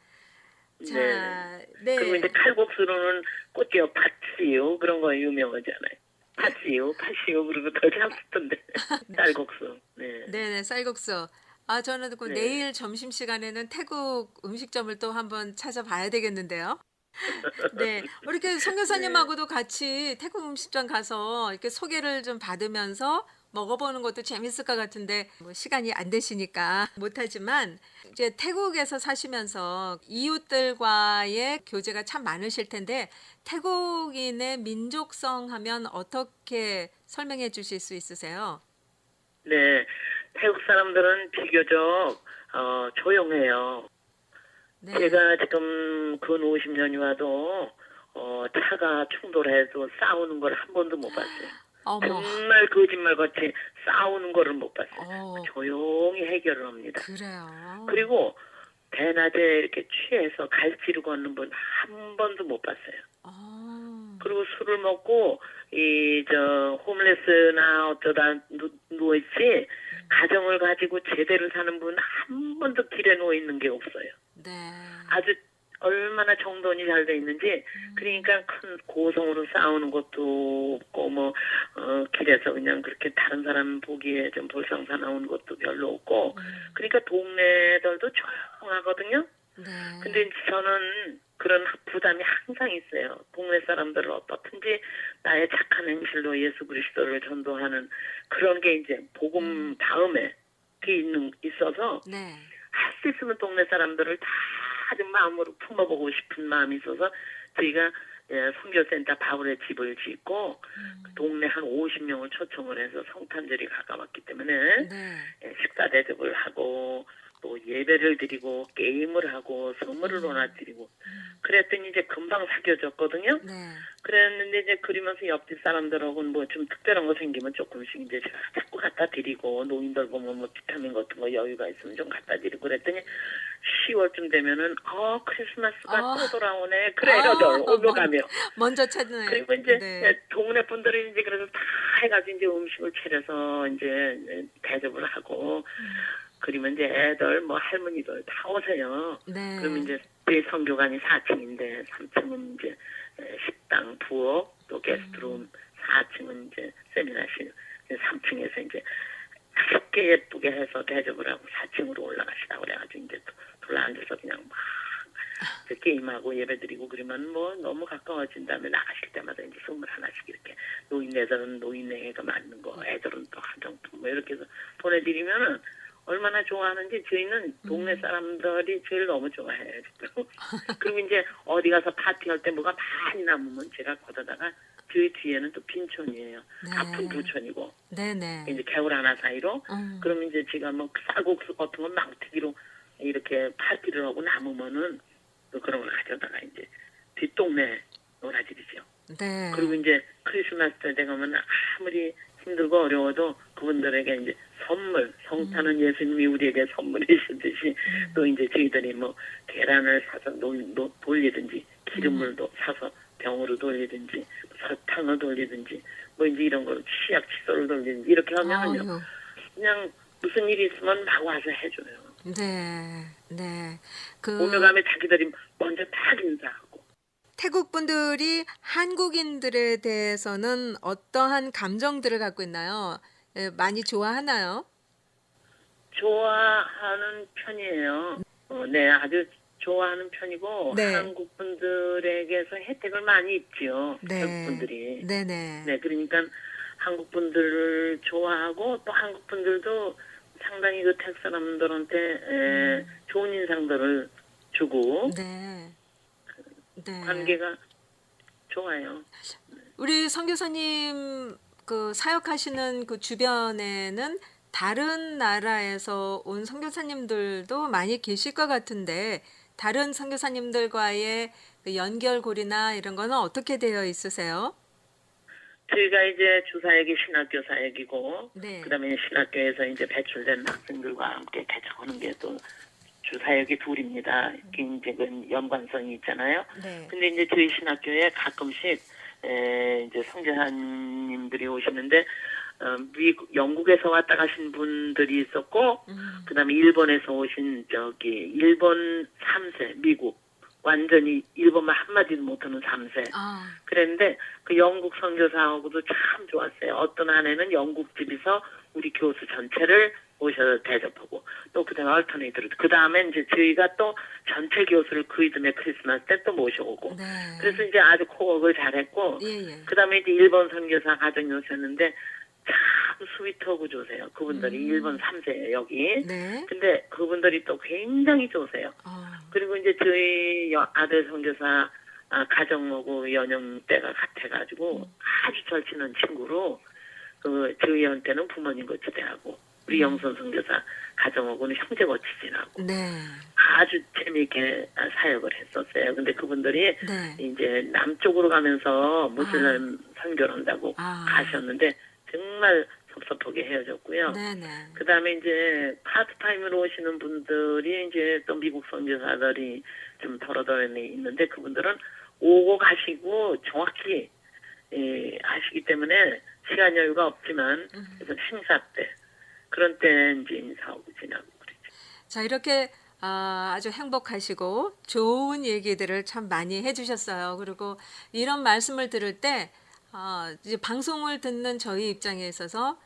자, 네. 그리고 이제 칼국수로는 꽃게요, 팥씨유 그런 거 유명하잖아요. 팥씨유 그리고 더 잡수던데 쌀국수. 네. 네네, 쌀국수. 아, 저는 그 네. 내일 점심시간에는 태국 음식점을 또 한번 찾아봐야 되겠는데요. 네, 우리 이렇게 선교사님하고도 같이 태국 음식점 가서 이렇게 소개를 좀 받으면서 먹어보는 것도 재밌을 것 같은데 뭐 시간이 안 되시니까 못하지만 이제 태국에서 사시면서 이웃들과의 교제가 참 많으실 텐데 태국인의 민족성 하면 어떻게 설명해 주실 수 있으세요? 네, 태국 사람들은 비교적 조용해요. 네. 제가 지금 근 50년이 와도 차가 충돌해도 싸우는 걸 한 번도 못 봤어요. 어머. 정말 거짓말같이 싸우는 거를 못 봤어요. 어, 조용히 해결을 합니다. 그래요. 그리고 대낮에 이렇게 취해서 갈지를 걷는 분 한 번도 못 봤어요. 그리고 술을 먹고 홈레스나 어쩌다 누워있지 가정을 가지고 제대로 사는 분 한 번도 길에 누워 있는 게 없어요. 네. 아주 얼마나 정돈이 잘 돼 있는지 그러니까 큰 고성으로 싸우는 것도 없고 뭐 길에서 그냥 그렇게 다른 사람 보기에 좀 볼상사나운 것도 별로 없고 그러니까 동네들도 조용하거든요. 네. 근데 이제 저는 그런 부담이 항상 있어요. 동네 사람들을 어떻든지 나의 착한 행실로 예수 그리스도를 전도하는 그런 게 이제 복음 다음에 있어서 네. 할 수 있으면 동네 사람들을 다 아주 마음으로 품어보고 싶은 마음이 있어서 저희가 선교센터 바울의 집을 짓고 그 동네 한 50명을 초청을 해서 성탄절이 가까웠기 때문에 네. 식사 대접을 하고 또 예배를 드리고 게임을 하고 선물을 하나 드리고 그랬더니 이제 금방 사귀어졌거든요. 네. 그랬는데 이제 그러면서 옆집 사람들하고는 뭐 좀 특별한 거 생기면 조금씩 이제 제가 자꾸 갖다 드리고 노인들 보면 뭐 비타민 같은 거 여유가 있으면 좀 갖다 드리고 그랬더니 10월쯤 되면은 크리스마스가 아. 또 돌아오네. 그래 이러더라고 오며 가며. 먼저 찾는. 그리고 이제 네. 동네 분들이 이제 그래서 다 해가지고 이제 음식을 차려서 이제 대접을 하고 그러면 이제 애들 뭐 할머니들 다 오세요. 네. 그러면 이제 저희 성교관이 4층인데 3층은 이제 식당, 부엌, 또 게스트룸, 4층은 이제 세미나실, 3층에서 이제 쉽게 예쁘게 해서 대접을 하고 4층으로 올라가시라고 그래가지고 이제 또 둘러앉아서 그냥 막 이제 게임하고 예배드리고 그러면 뭐 너무 가까워진 다음에 나가실 때마다 이제 선물 하나씩 이렇게 노인네들은 노인네가 맞는 거, 애들은 또 화장품 뭐 이렇게 해서 보내드리면은 얼마나 좋아하는지 저희는 동네 사람들이 제일 너무 좋아해요. 그리고 이제 어디 가서 파티할 때 뭐가 많이 남으면 제가 걷어다가 저희 뒤에는 또 빈촌이에요. 네. 앞은 부촌이고 네네. 이제 개울 하나 사이로 그러면 이제 제가 뭐 쌀국수 같은 거 망튀기로 이렇게 파티를 하고 남으면은 또 그런 걸 가져다가 이제 뒷동네 놀아드리죠. 네. 그리고 이제 크리스마스 때 되면 아무리 힘들고 어려워도 그분들에게 이제 선물, 성탄은 예수님이 우리에게 선물해 주듯이 또 이제 저희들이 뭐 계란을 사서 돌리든지 기름물도 사서 병으로 돌리든지 설탕을 돌리든지 뭐 이제 이런 걸 치약 칫솔을 돌리든지 이렇게 하면은요 아유. 그냥 무슨 일이 있으면 막 와서 해줘요. 네. 네. 그 오며 가며 자기들이 먼저 다 인사하고. 태국 분들이 한국인들에 대해서는 어떠한 감정들을 갖고 있나요? 많이 좋아하나요? 좋아하는 편이에요. 네, 아주 좋아하는 편이고 네. 한국 분들에게서 혜택을 많이 입지요. 네. 태국 분들이. 네네. 네, 그러니까 한국 분들을 좋아하고 또 한국 분들도 상당히 그 태국 사람들한테 좋은 인상들을 주고 네. 네. 관계가 좋아요. 우리 선교사님 그 사역하시는 그 주변에는 다른 나라에서 온 선교사님들도 많이 계실 것 같은데 다른 선교사님들과의 그 연결고리나 이런 거는 어떻게 되어 있으세요? 저희가 이제 주사역이 신학교 사역이고 네. 그다음에 신학교에서 이제 배출된 학생들과 함께 개척하는 게 또 주사역이 둘입니다. 이제 그 연관성이 있잖아요. 네. 근데 이제 저희 신학교에 가끔씩 이제 선교사님들이 오시는데 미국 영국에서 왔다 가신 분들이 있었고 그다음에 일본에서 오신 일본 3세 미국 완전히 일본말 한마디도 못하는 3세 아, 그랬는데 그 영국 선교사하고도 참 좋았어요. 어떤 한 해는 영국 집에서 우리 교수 전체를 모셔서 대접하고 또 그다음에 얼터네이트로 그다음에 이제 저희가 또 전체 교수를 그 이듬해 크리스마스 때 또 모셔오고 네. 그래서 이제 아주 코업을 잘했고 예, 예. 그다음에 이제 일본 선교사 가정이 오셨는데 참 스위트하고 좋으세요. 그분들이 일본 3세예요 여기. 네. 근데 그분들이 또 굉장히 좋으세요. 아, 그리고 이제 저희 아들 선교사 가정하고 연령대가 같아가지고 아주 절친한 친구로 그 저희한테는 부모님 같이 대하고 우리 영선 선교사 가정하고는 형제같이 지나고 네. 아주 재미있게 사역을 했었어요. 근데 그분들이 네. 이제 남쪽으로 가면서 무슬림 선교를 한다고 아. 가셨는데 정말 섭섭하게 헤어졌고요. 네네. 그 다음에 이제 파트타임으로 오시는 분들이 이제 또 미국 선교사들이 좀 덜어덜어 있는데 그분들은 오고 가시고 정확히 하시기 때문에 시간 여유가 없지만 그래서 행사 때 그런 때 이제 인사하고 지나고 그러죠. 자, 이렇게 아주 행복하시고 좋은 얘기들을 참 많이 해주셨어요. 그리고 이런 말씀을 들을 때 이제 방송을 듣는 저희 입장에 있어서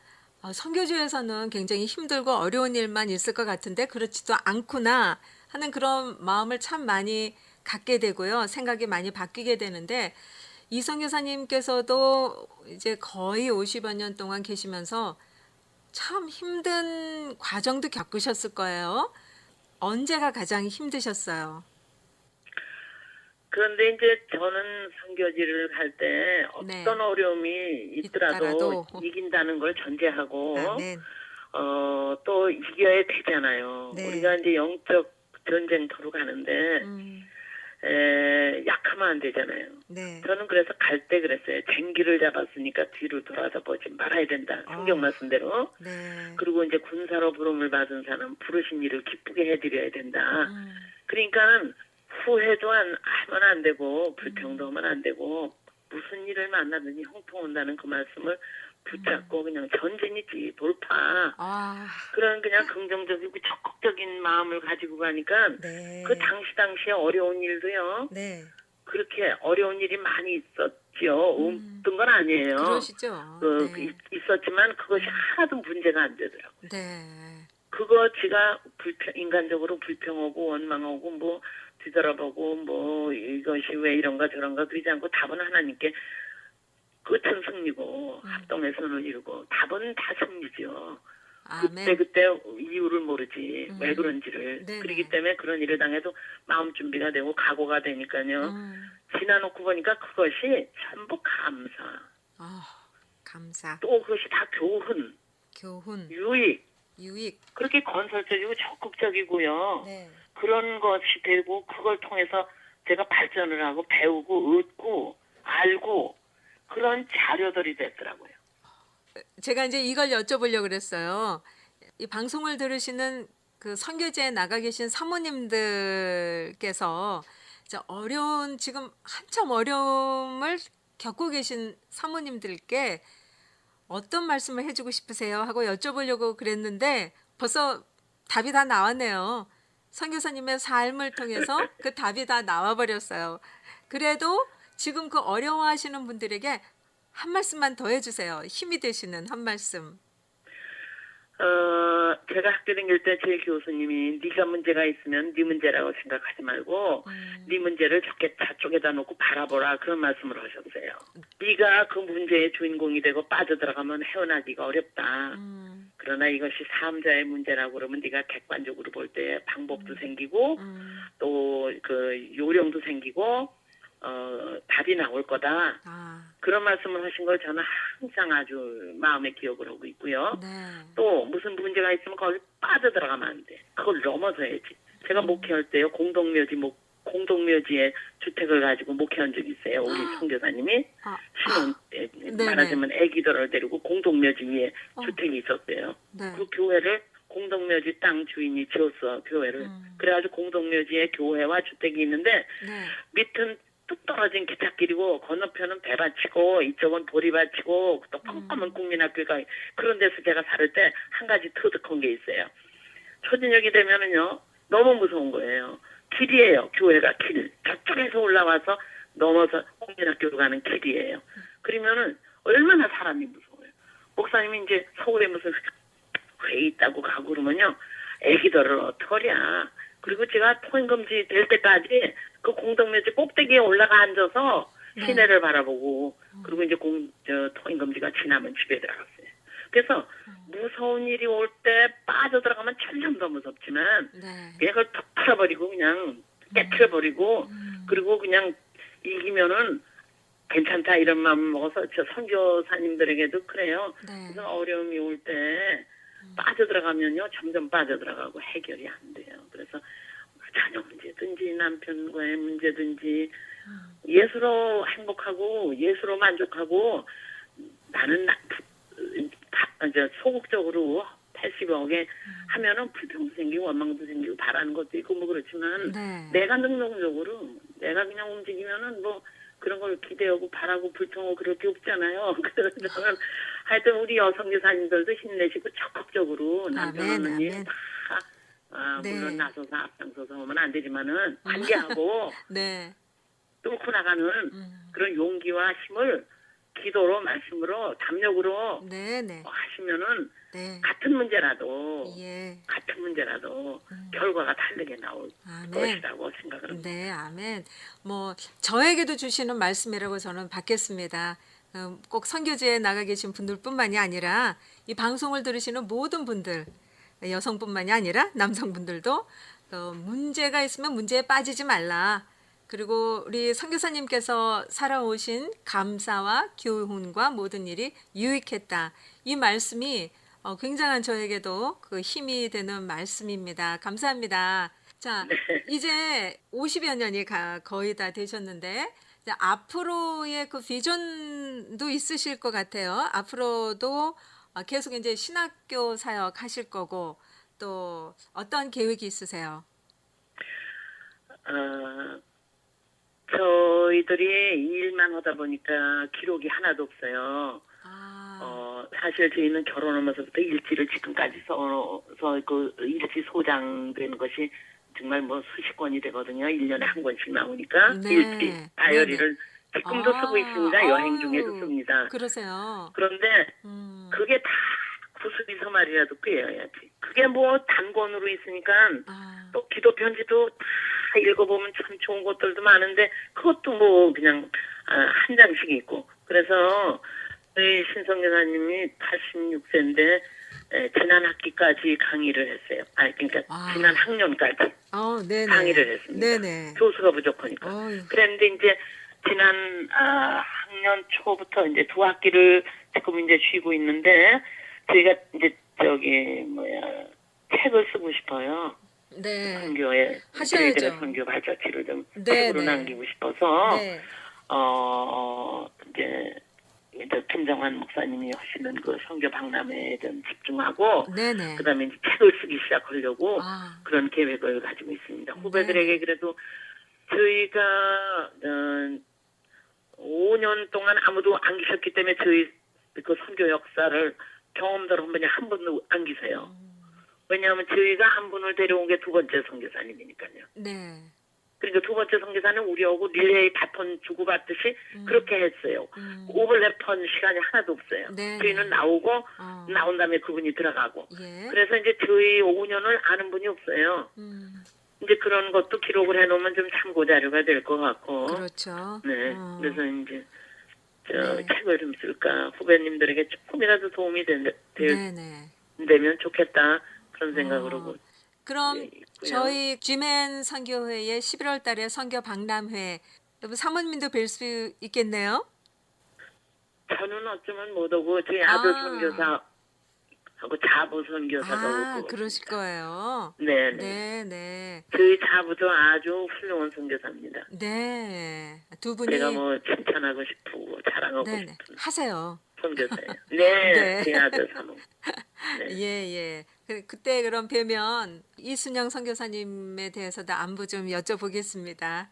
선교주에서는 굉장히 힘들고 어려운 일만 있을 것 같은데 그렇지도 않구나 하는 그런 마음을 참 많이 갖게 되고요. 생각이 많이 바뀌게 되는데 이성 교사님께서도 이제 거의 50여 년 동안 계시면서 참 힘든 과정도 겪으셨을 거예요. 언제가 가장 힘드셨어요? 그런데 이제 저는 선교지를 갈 때 네. 어떤 어려움이 있더라도 있더라도. 이긴다는 걸 전제하고 아멘. 또 이겨야 되잖아요. 네. 우리가 이제 영적 전쟁터로 가는데 음. 약하면 안 되잖아요. 네. 저는 그래서 갈 때 그랬어요. 쟁기를 잡았으니까 뒤로 돌아서 보지 말아야 된다. 성경 말씀대로. 네. 그리고 이제 군사로 부름을 받은 사람 부르신 일을 기쁘게 해드려야 된다. 음. 그러니까 후회도 하면 안 되고 불평도 하면 안 되고 무슨 일을 만나든지 형통 온다는 그 말씀을 붙잡고 그냥 전진이지 돌파. 아. 그런 그냥 긍정적이고 적극적인 마음을 가지고 가니까 네. 그 당시에 어려운 일도요. 네. 그렇게 어려운 일이 많이 있었지요. 없던 건 아니에요. 그러시죠. 네. 있었지만 그것이 하나도 문제가 안 되더라고요. 네. 그거 지가 인간적으로 불평하고 원망하고 뭐 뒤돌아보고 뭐 이것이 왜 이런가 저런가 그러지 않고 답은 하나님께 끝은 승리고 합동의 손을 이루고 답은 다 승리죠. 아멘. 그때 이유를 모르지 왜 그런지를. 네네. 그렇기 때문에 그런 일을 당해도 마음 준비가 되고 각오가 되니까요. 지나놓고 보니까 그것이 전부 감사. 감사. 또 그것이 다 교훈, 교훈. 유익. 유익. 그렇게 건설적이고 적극적이고요. 네. 그런 것이 되고 그걸 통해서 제가 발전을 하고 배우고 얻고 알고 그런 자료들이 됐더라고요. 제가 이제 이걸 여쭤보려고 그랬어요. 이 방송을 들으시는 그 선교지에 나가 계신 사모님들께서 지금 한참 어려움을 겪고 계신 사모님들께 어떤 말씀을 해주고 싶으세요? 하고 여쭤보려고 그랬는데 벌써 답이 다 나왔네요. 선교사님의 삶을 통해서 그 답이 다 나와버렸어요. 그래도 지금 그 어려워하시는 분들에게 한 말씀만 더 해주세요. 힘이 되시는 한 말씀. 제가 학교 다닐 때 제 교수님이 네가 문제가 있으면 네 문제라고 생각하지 말고 네 문제를 저쪽에다 놓고 바라보라 그런 말씀을 하셨어요. 네가 그 문제의 주인공이 되고 빠져들어가면 헤어나기가 어렵다. 그러나 이것이 사람자의 문제라고 그러면 네가 객관적으로 볼 때 방법도 생기고 또 그 요령도 생기고 답이 나올 거다. 그런 말씀을 하신 걸 저는 항상 아주 마음에 기억을 하고 있고요. 네. 또 무슨 문제가 있으면 거기 빠져들어가면 안 돼. 그걸 넘어서야지. 제가 목회할 때요. 공동묘지에 주택을 가지고 목회한 적이 있어요. 우리 선교사님이 신혼 말하자면 아기들을 데리고 공동묘지 위에 주택이 있었대요. 네. 그 교회를 공동묘지 땅 주인이 지었어. 교회를. 그래가지고 공동묘지에 교회와 주택이 있는데 네. 밑은 뚝 떨어진 기찻길이고 건너편은 배밭이고 이쪽은 보리밭이고 또 컴컴한 국민학교가 그런 데서 제가 살을 때 한 가지 터득한 게 있어요. 초저녁이 되면은요 너무 무서운 거예요. 길이에요. 교회가 길. 저쪽에서 올라와서 넘어서 국민학교로 가는 길이에요. 그러면은 얼마나 사람이 무서워요. 목사님이 이제 서울에 무슨 회의 있다고 가고 그러면요 애기들을 어떡하랴. 그리고 제가 통행금지 될 때까지 그 공동묘지 꼭대기에 올라가 앉아서 시내를 바라보고 그리고 이제 통행금지가 지나면 집에 들어갔어요. 그래서 무서운 일이 올 때 빠져들어가면 천점 더 무섭지만 그냥 그걸 툭 팔아버리고 그냥 깨트려버리고 그리고 그냥 이기면은 괜찮다 이런 마음 먹어서 저 선교사님들에게도 그래요. 그래서 어려움이 올 때 빠져들어가면요 점점 빠져들어가고 해결이 안 돼요. 그래서 자녀 문제든지 남편과의 문제든지 예수로 행복하고 예수로 만족하고 나는 이제 소극적으로 80억에 하면은 불평도 생기고 원망도 생기고 바라는 것도 있고 뭐 그렇지만 내가 능동적으로 내가 그냥 움직이면은 뭐 그런 걸 기대하고 바라고 불평하고 그럴 게 없잖아요. 그래서 저는 하여튼 우리 여성교사님들도 힘내시고 적극적으로 남편 언니 다 물론 나서서 앞장서서 오면 안 되지만은 관계하고 뚫고 나가는 그런 용기와 힘을 기도로 말씀으로 담력으로 하시면은 같은 문제라도 결과가 다르게 나올 것이라고 생각을 합니다. 네, 아멘. 뭐 저에게도 주시는 말씀이라고 저는 받겠습니다. 꼭 선교지에 나가 계신 분들뿐만이 아니라 이 방송을 들으시는 모든 분들, 여성뿐만이 아니라 남성분들도 문제가 있으면 문제에 빠지지 말라. 그리고 우리 선교사님께서 살아오신 감사와 교훈과 모든 일이 유익했다. 이 말씀이 굉장한 저에게도 그 힘이 되는 말씀입니다. 감사합니다. 자, 이제 50여 년이 거의 다 되셨는데 이제 앞으로의 그 비전도 있으실 것 같아요. 앞으로도 계속 이제 신학교 사역 하실 거고 또 어떤 계획이 있으세요? 어, 저희들이 일만 하다 보니까 기록이 하나도 없어요. 사실 저희는 결혼하면서부터 일지를 지금까지 써서 그 일지 소장된 것이 정말 뭐 수십 권이 되거든요. 1년에 한 권씩 나오니까 네. 일지, 다이어리를 지금도 쓰고 있습니다. 여행 중에도 아유, 씁니다. 그러세요. 그런데 음, 그게 다 구슬비서 말이라도 꿰어야지. 그게 뭐 단권으로 있으니까 아, 또 기도 편지도 다 읽어보면 참 좋은 것들도 많은데 그것도 뭐 그냥 한 장씩 있고. 그래서 저희 신성교사님이 86세인데 지난 학기까지 강의를 했어요. 그러니까 지난 학년까지 네네. 강의를 했습니다. 네네. 교수가 부족하니까. 어휴, 그랬는데 이제 지난 학년 초부터 이제 두 학기를 지금 이제 쉬고 있는데 저희가 이제 책을 쓰고 싶어요. 네. 선교에 하셔야죠. 저희들의 선교 발자취를 좀 네, 책으로 네. 남기고 싶어서 네. 이제 김정환 목사님이 하시는 그 선교 박람회에 좀 집중하고 네네. 그다음에 이제 책을 쓰기 시작하려고 아, 그런 계획을 가지고 있습니다. 후배들에게 그래도 저희가 5년 동안 아무도 안 계셨기 때문에 저희 그 선교 역사를 경험자로 한 분도 안 계세요. 왜냐하면 저희가 한 분을 데려온 게 두 번째 선교사님이니까요. 네. 그러니까 두 번째 선교사는 우리하고 릴레이 바톤 주고받듯이 그렇게 했어요. 오버랩한 시간이 하나도 없어요. 네, 저희는 네. 나오고 어, 나온 다음에 그분이 들어가고. 예. 그래서 이제 저희 5년을 아는 분이 없어요. 이제 그런 것도 기록을 해놓으면 좀 참고 자료가 될 것 같고. 그렇죠. 네. 그래서 이제 네. 책을 좀 쓸까 후배님들에게 조금이라도 도움이 네네. 되면 좋겠다 그런 생각으로 그럼 있고요. 저희 G맨 선교회의 11월 달에 선교 박람회 여러분 사모님도 뵐 수 있겠네요. 저는 어쩌면 못 오고 저희 아들 아. 선교사하고 자부 선교사가 오고. 그러실 거예요. 네네. 네네. 저희 자부도 아주 훌륭한 선교사입니다. 네. 두 분이 제가 뭐 칭찬하고 싶고 자랑하고 네네. 싶은 하세요. 선교사예요. 네, 네. 제 아들 사모. 예. 그때 그럼 뵈면 이순영 선교사님에 대해서도 안부 좀 여쭤보겠습니다.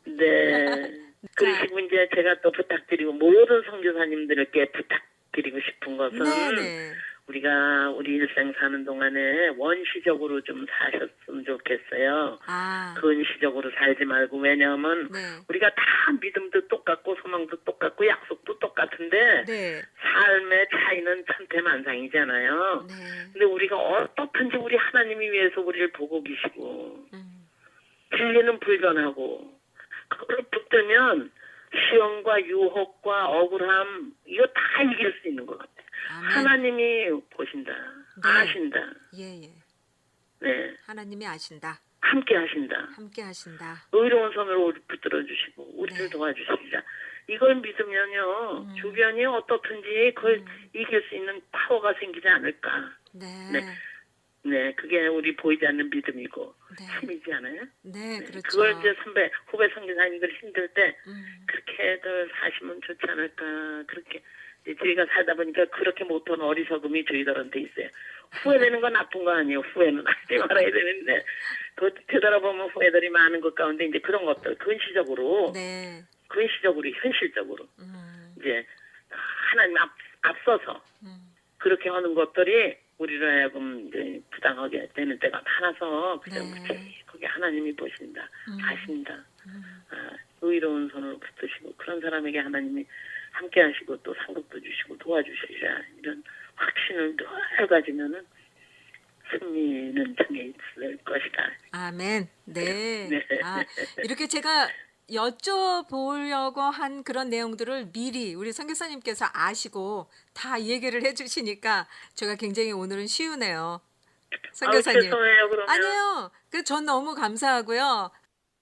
네. 그리고 이제 제가 또 부탁드리고 모든 선교사님들께 부탁드리고 싶은 것은 네네. 우리가 우리 일생 사는 동안에 원시적으로 좀 사셨으면 좋겠어요. 근시적으로 살지 말고. 왜냐하면 네. 우리가 다 믿음도 똑같고 소망도 똑같고 약속도 똑같은데 네. 삶의 차이는 천태만상이잖아요. 네. 근데 우리가 어떻든지 우리 하나님이 위해서 우리를 보고 계시고 음. 진리는 불변하고 그걸 붙들면 시험과 유혹과 억울함 이거 다 이길 수 있는 것 같아요. 아멘. 하나님이 보신다. 네. 아신다. 예. 네. 하나님이 아신다. 함께 하신다. 함께 하신다. 의로운 손으로 우리 붙들어 주시고 우리를 네. 도와주시리라. 이걸 믿으면요. 주변이 어떻든지 그걸 이길 수 있는 파워가 생기지 않을까. 네. 네, 그게 우리 보이지 않는 믿음이고 네. 힘이지 않아요? 네, 그렇죠. 그걸 이제 후배 선교사님들 힘들 때 음. 그렇게들 사시면 좋지 않을까. 그렇게 이제 저희가 살다 보니까 그렇게 못한 어리석음이 저희들한테 있어요. 후회되는 건 나쁜 거 아니에요. 후회는 하지 말아야 되는데 그 되돌아보면 후회들이 많은 것 가운데 이제 그런 것들 근시적으로 네. 현실적으로 이제 하나님 앞서서 그렇게 하는 것들이 우리를 하여금 이제 부당하게 되는 때가 많아서 그냥 거기 하나님이 보신다, 아신다, 의로운 손으로 붙드시고 그런 사람에게 하나님이 함께 하시고 또 상급도 주시고 도와주시리라 이런 확신을 늘 가지면은 승리는 정해 있을 것이다. 아멘. 네. 네. 이렇게 제가 여쭤보려고 한 그런 내용들을 미리 우리 선교사님께서 아시고 다 얘기를 해주시니까 제가 굉장히 오늘은 쉬우네요. 선교사님. 죄송해요 그러면. 아니요. 전 너무 감사하고요.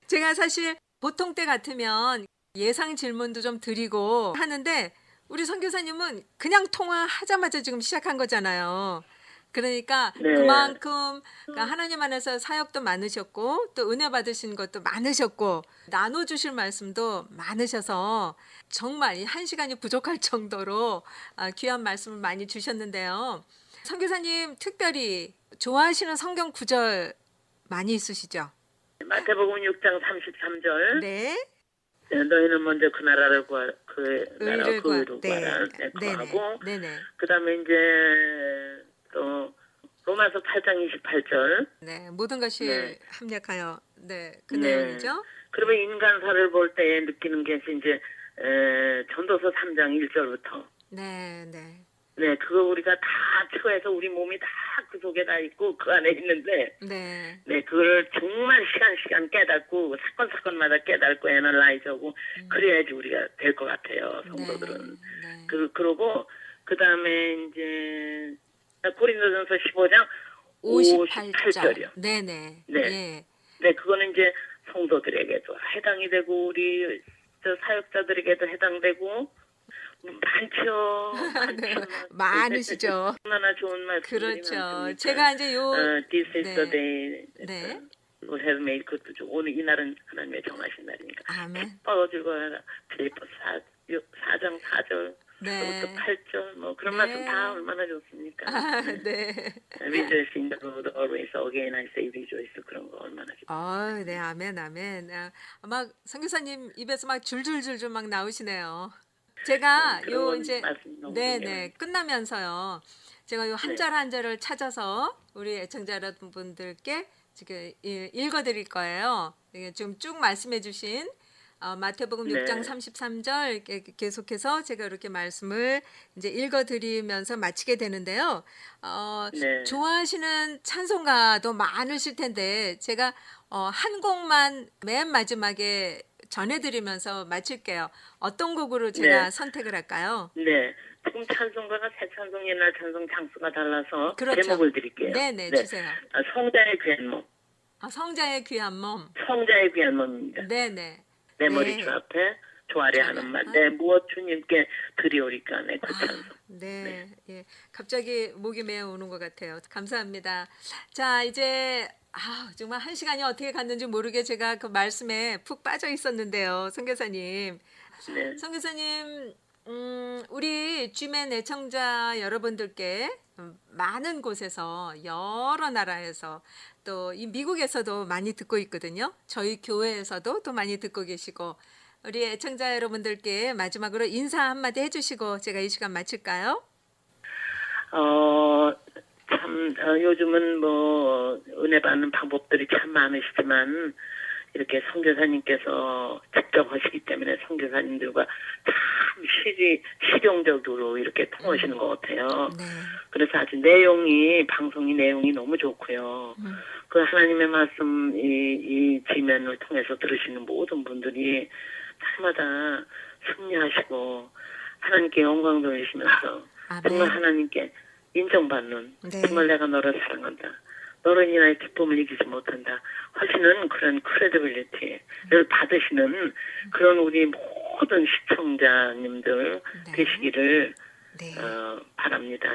제가 사실 보통 때 같으면 예상 질문도 좀 드리고 하는데 우리 선교사님은 그냥 통화하자마자 지금 시작한 거잖아요. 그러니까 네. 그만큼 그러니까 하나님 안에서 사역도 많으셨고 또 은혜 받으신 것도 많으셨고 나눠주실 말씀도 많으셔서 정말 이 1시간이 부족할 정도로 귀한 말씀을 많이 주셨는데요. 선교사님 특별히 좋아하시는 성경 구절 많이 있으시죠? 마태복음 6장 33절. 네. 너희는 먼저 그 나라를 그 나라 의를 그 의를 네. 구하라. 네, 구하고 네네. 그다음에 이제 또 로마서 8장 28절. 네. 모든 것이 네. 합력하여 그 네. 내용이죠. 그러면 인간사를 볼 때 느끼는 게 이제 전도서 3장 1절부터. 네. 네. 네, 그거 우리가 다 처해서 우리 몸이 다 그 속에 다 있고 그 안에 있는데, 네. 네, 그걸 정말 시간 깨닫고 사건마다 깨닫고 애널라이즈하고 그래야지 우리가 될 것 같아요, 성도들은. 네. 그러고 그 다음에 이제 고린도전서 15장 58절이요. 네네. 네. 예. 네, 그거는 이제 성도들에게도 해당이 되고 우리 사역자들에게도 해당되고 많죠. 네. 많죠. 많으시죠. 얼마나 좋은 말씀들이 그렇죠. 많습니까? 제가 이제 This is 네. the day 네. will have made. 그것도 좀 오늘 이 날은 하나님의 정하신 날이니까. 아멘. 기뻐 빌립보 4장 4절 네. 또 8절 뭐 그런 네. 말씀 다 얼마나 좋습니까? 네. Rejoice in the Lord always. Again I say rejoice. 그런 거 얼마나 좋습니까? 네. 아멘. 아멘. 막 선교사님 입에서 막 줄줄줄줄 막 나오시네요. 제가 그런 요 건 이제 말씀 너무 네네 중요해요. 끝나면서요. 제가 요 한 네. 절 한 절을 찾아서 우리 애청자 여러분들께 지금 읽어드릴 거예요. 이게 지금 쭉 말씀해주신 마태복음 네. 6장 33절 계속해서 제가 이렇게 말씀을 이제 읽어드리면서 마치게 되는데요. 네. 좋아하시는 찬송가도 많으실 텐데 제가 한 곡만 맨 마지막에 전해드리면서 마칠게요. 어떤 곡으로 제가 네. 선택을 할까요? 네. 지금 찬송가가 새 찬송, 옛날 찬송 장수가 달라서 그렇죠. 제목을 드릴게요. 네네, 네. 주세요. 성자의 귀한 몸. 성자의 귀한 몸. 성자의 귀한 몸입니다. 네네. 내 네. 머리 주 앞에 조아래 하는 말. 내 무엇 주님께 드리오리까 내 그 찬송. 네. 예. 갑자기 목이 메어오는 것 같아요. 감사합니다. 자, 이제 정말 1시간이 어떻게 갔는지 모르게 제가 그 말씀에 푹 빠져 있었는데요. 선교사님. 네. 선교사님, 우리 G맨 애청자 여러분들께 많은 곳에서 여러 나라에서 또 이 미국에서도 많이 듣고 있거든요. 저희 교회에서도 또 많이 듣고 계시고 우리 애청자 여러분들께 마지막으로 인사 한마디 해주시고 제가 이 시간 마칠까요? 요즘은 뭐 은혜 받는 방법들이 참 많으시지만 이렇게 선교사님께서 직접 하시기 때문에 선교사님들과 참 실용적으로 이렇게 통하시는 것 같아요. 네. 그래서 아주 방송이 내용이 너무 좋고요. 그 하나님의 말씀 이 지면을 통해서 들으시는 모든 분들이 날마다 승리하시고 하나님께 영광 돌리시면서 아멘. 정말 하나님께 인정받는 네. 정말 내가 너를 사랑한다. 너로 인하여 기쁨을 이기지 못한다 하시는 그런 크레디빌리티를 받으시는 그런 우리 모든 시청자님들 네. 되시기를 네. 바랍니다.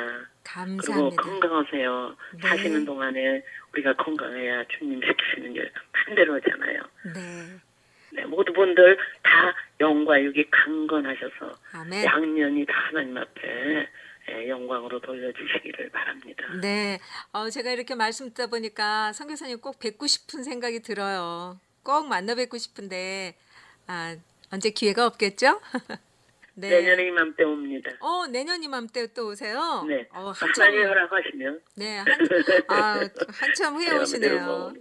그리고 감사합니다. 건강하세요. 네. 사시는 동안에 우리가 건강해야 주님 시키시는 일 반대로 하잖아요. 네. 네, 모든 분들 다 영과 육이 강건하셔서 아멘. 양년이 다 하나님 앞에 영광으로 돌려주시기를 바랍니다. 네, 제가 이렇게 말씀 듣다 보니까 선교사님 꼭 뵙고 싶은 생각이 들어요. 꼭 만나 뵙고 싶은데 언제 기회가 없겠죠? 네. 내년에 이맘때 옵니다. 내년 이맘때 또 오세요? 네, 한참, 하나님 허락하시면. 네, 한참 후에 제가 오시네요.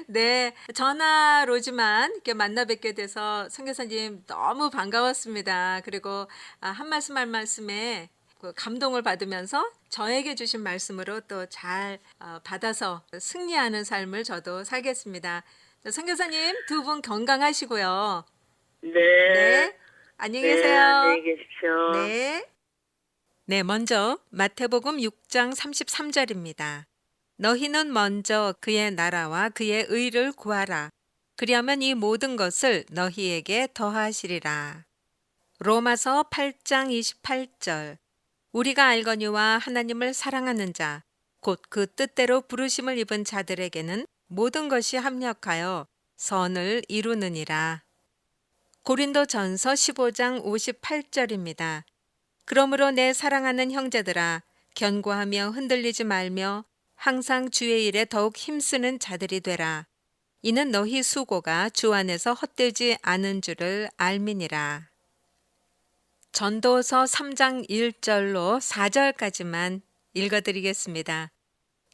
네, 전화로지만 이렇게 만나 뵙게 돼서 선교사님 너무 반가웠습니다. 그리고 한 말씀 한 말씀에 그 감동을 받으면서 저에게 주신 말씀으로 또 잘 받아서 승리하는 삶을 저도 살겠습니다. 선교사님 두 분 건강하시고요. 네. 네, 안녕히 계세요. 안녕히 계십시오. 네. 네, 먼저 마태복음 6장 33절입니다. 너희는 먼저 그의 나라와 그의 의를 구하라. 그리하면 이 모든 것을 너희에게 더하시리라. 로마서 8장 28절. 우리가 알거니와 하나님을 사랑하는 자, 곧 그 뜻대로 부르심을 입은 자들에게는 모든 것이 합력하여 선을 이루느니라. 고린도전서 15장 58절입니다. 그러므로 내 사랑하는 형제들아, 견고하며 흔들리지 말며 항상 주의 일에 더욱 힘쓰는 자들이 되라. 이는 너희 수고가 주 안에서 헛되지 않은 줄을 알미니라. 전도서 3장 1절로 4절까지만 읽어드리겠습니다.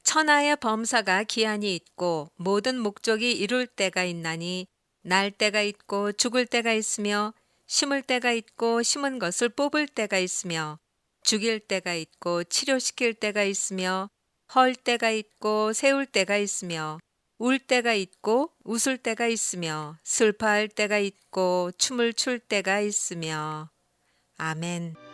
천하의 범사가 기한이 있고 모든 목적이 이룰 때가 있나니 날 때가 있고 죽을 때가 있으며 심을 때가 있고 심은 것을 뽑을 때가 있으며 죽일 때가 있고 치료시킬 때가 있으며 헐 때가 있고 세울 때가 있으며 울 때가 있고 웃을 때가 있으며 슬퍼할 때가 있고 춤을 출 때가 있으며 아멘.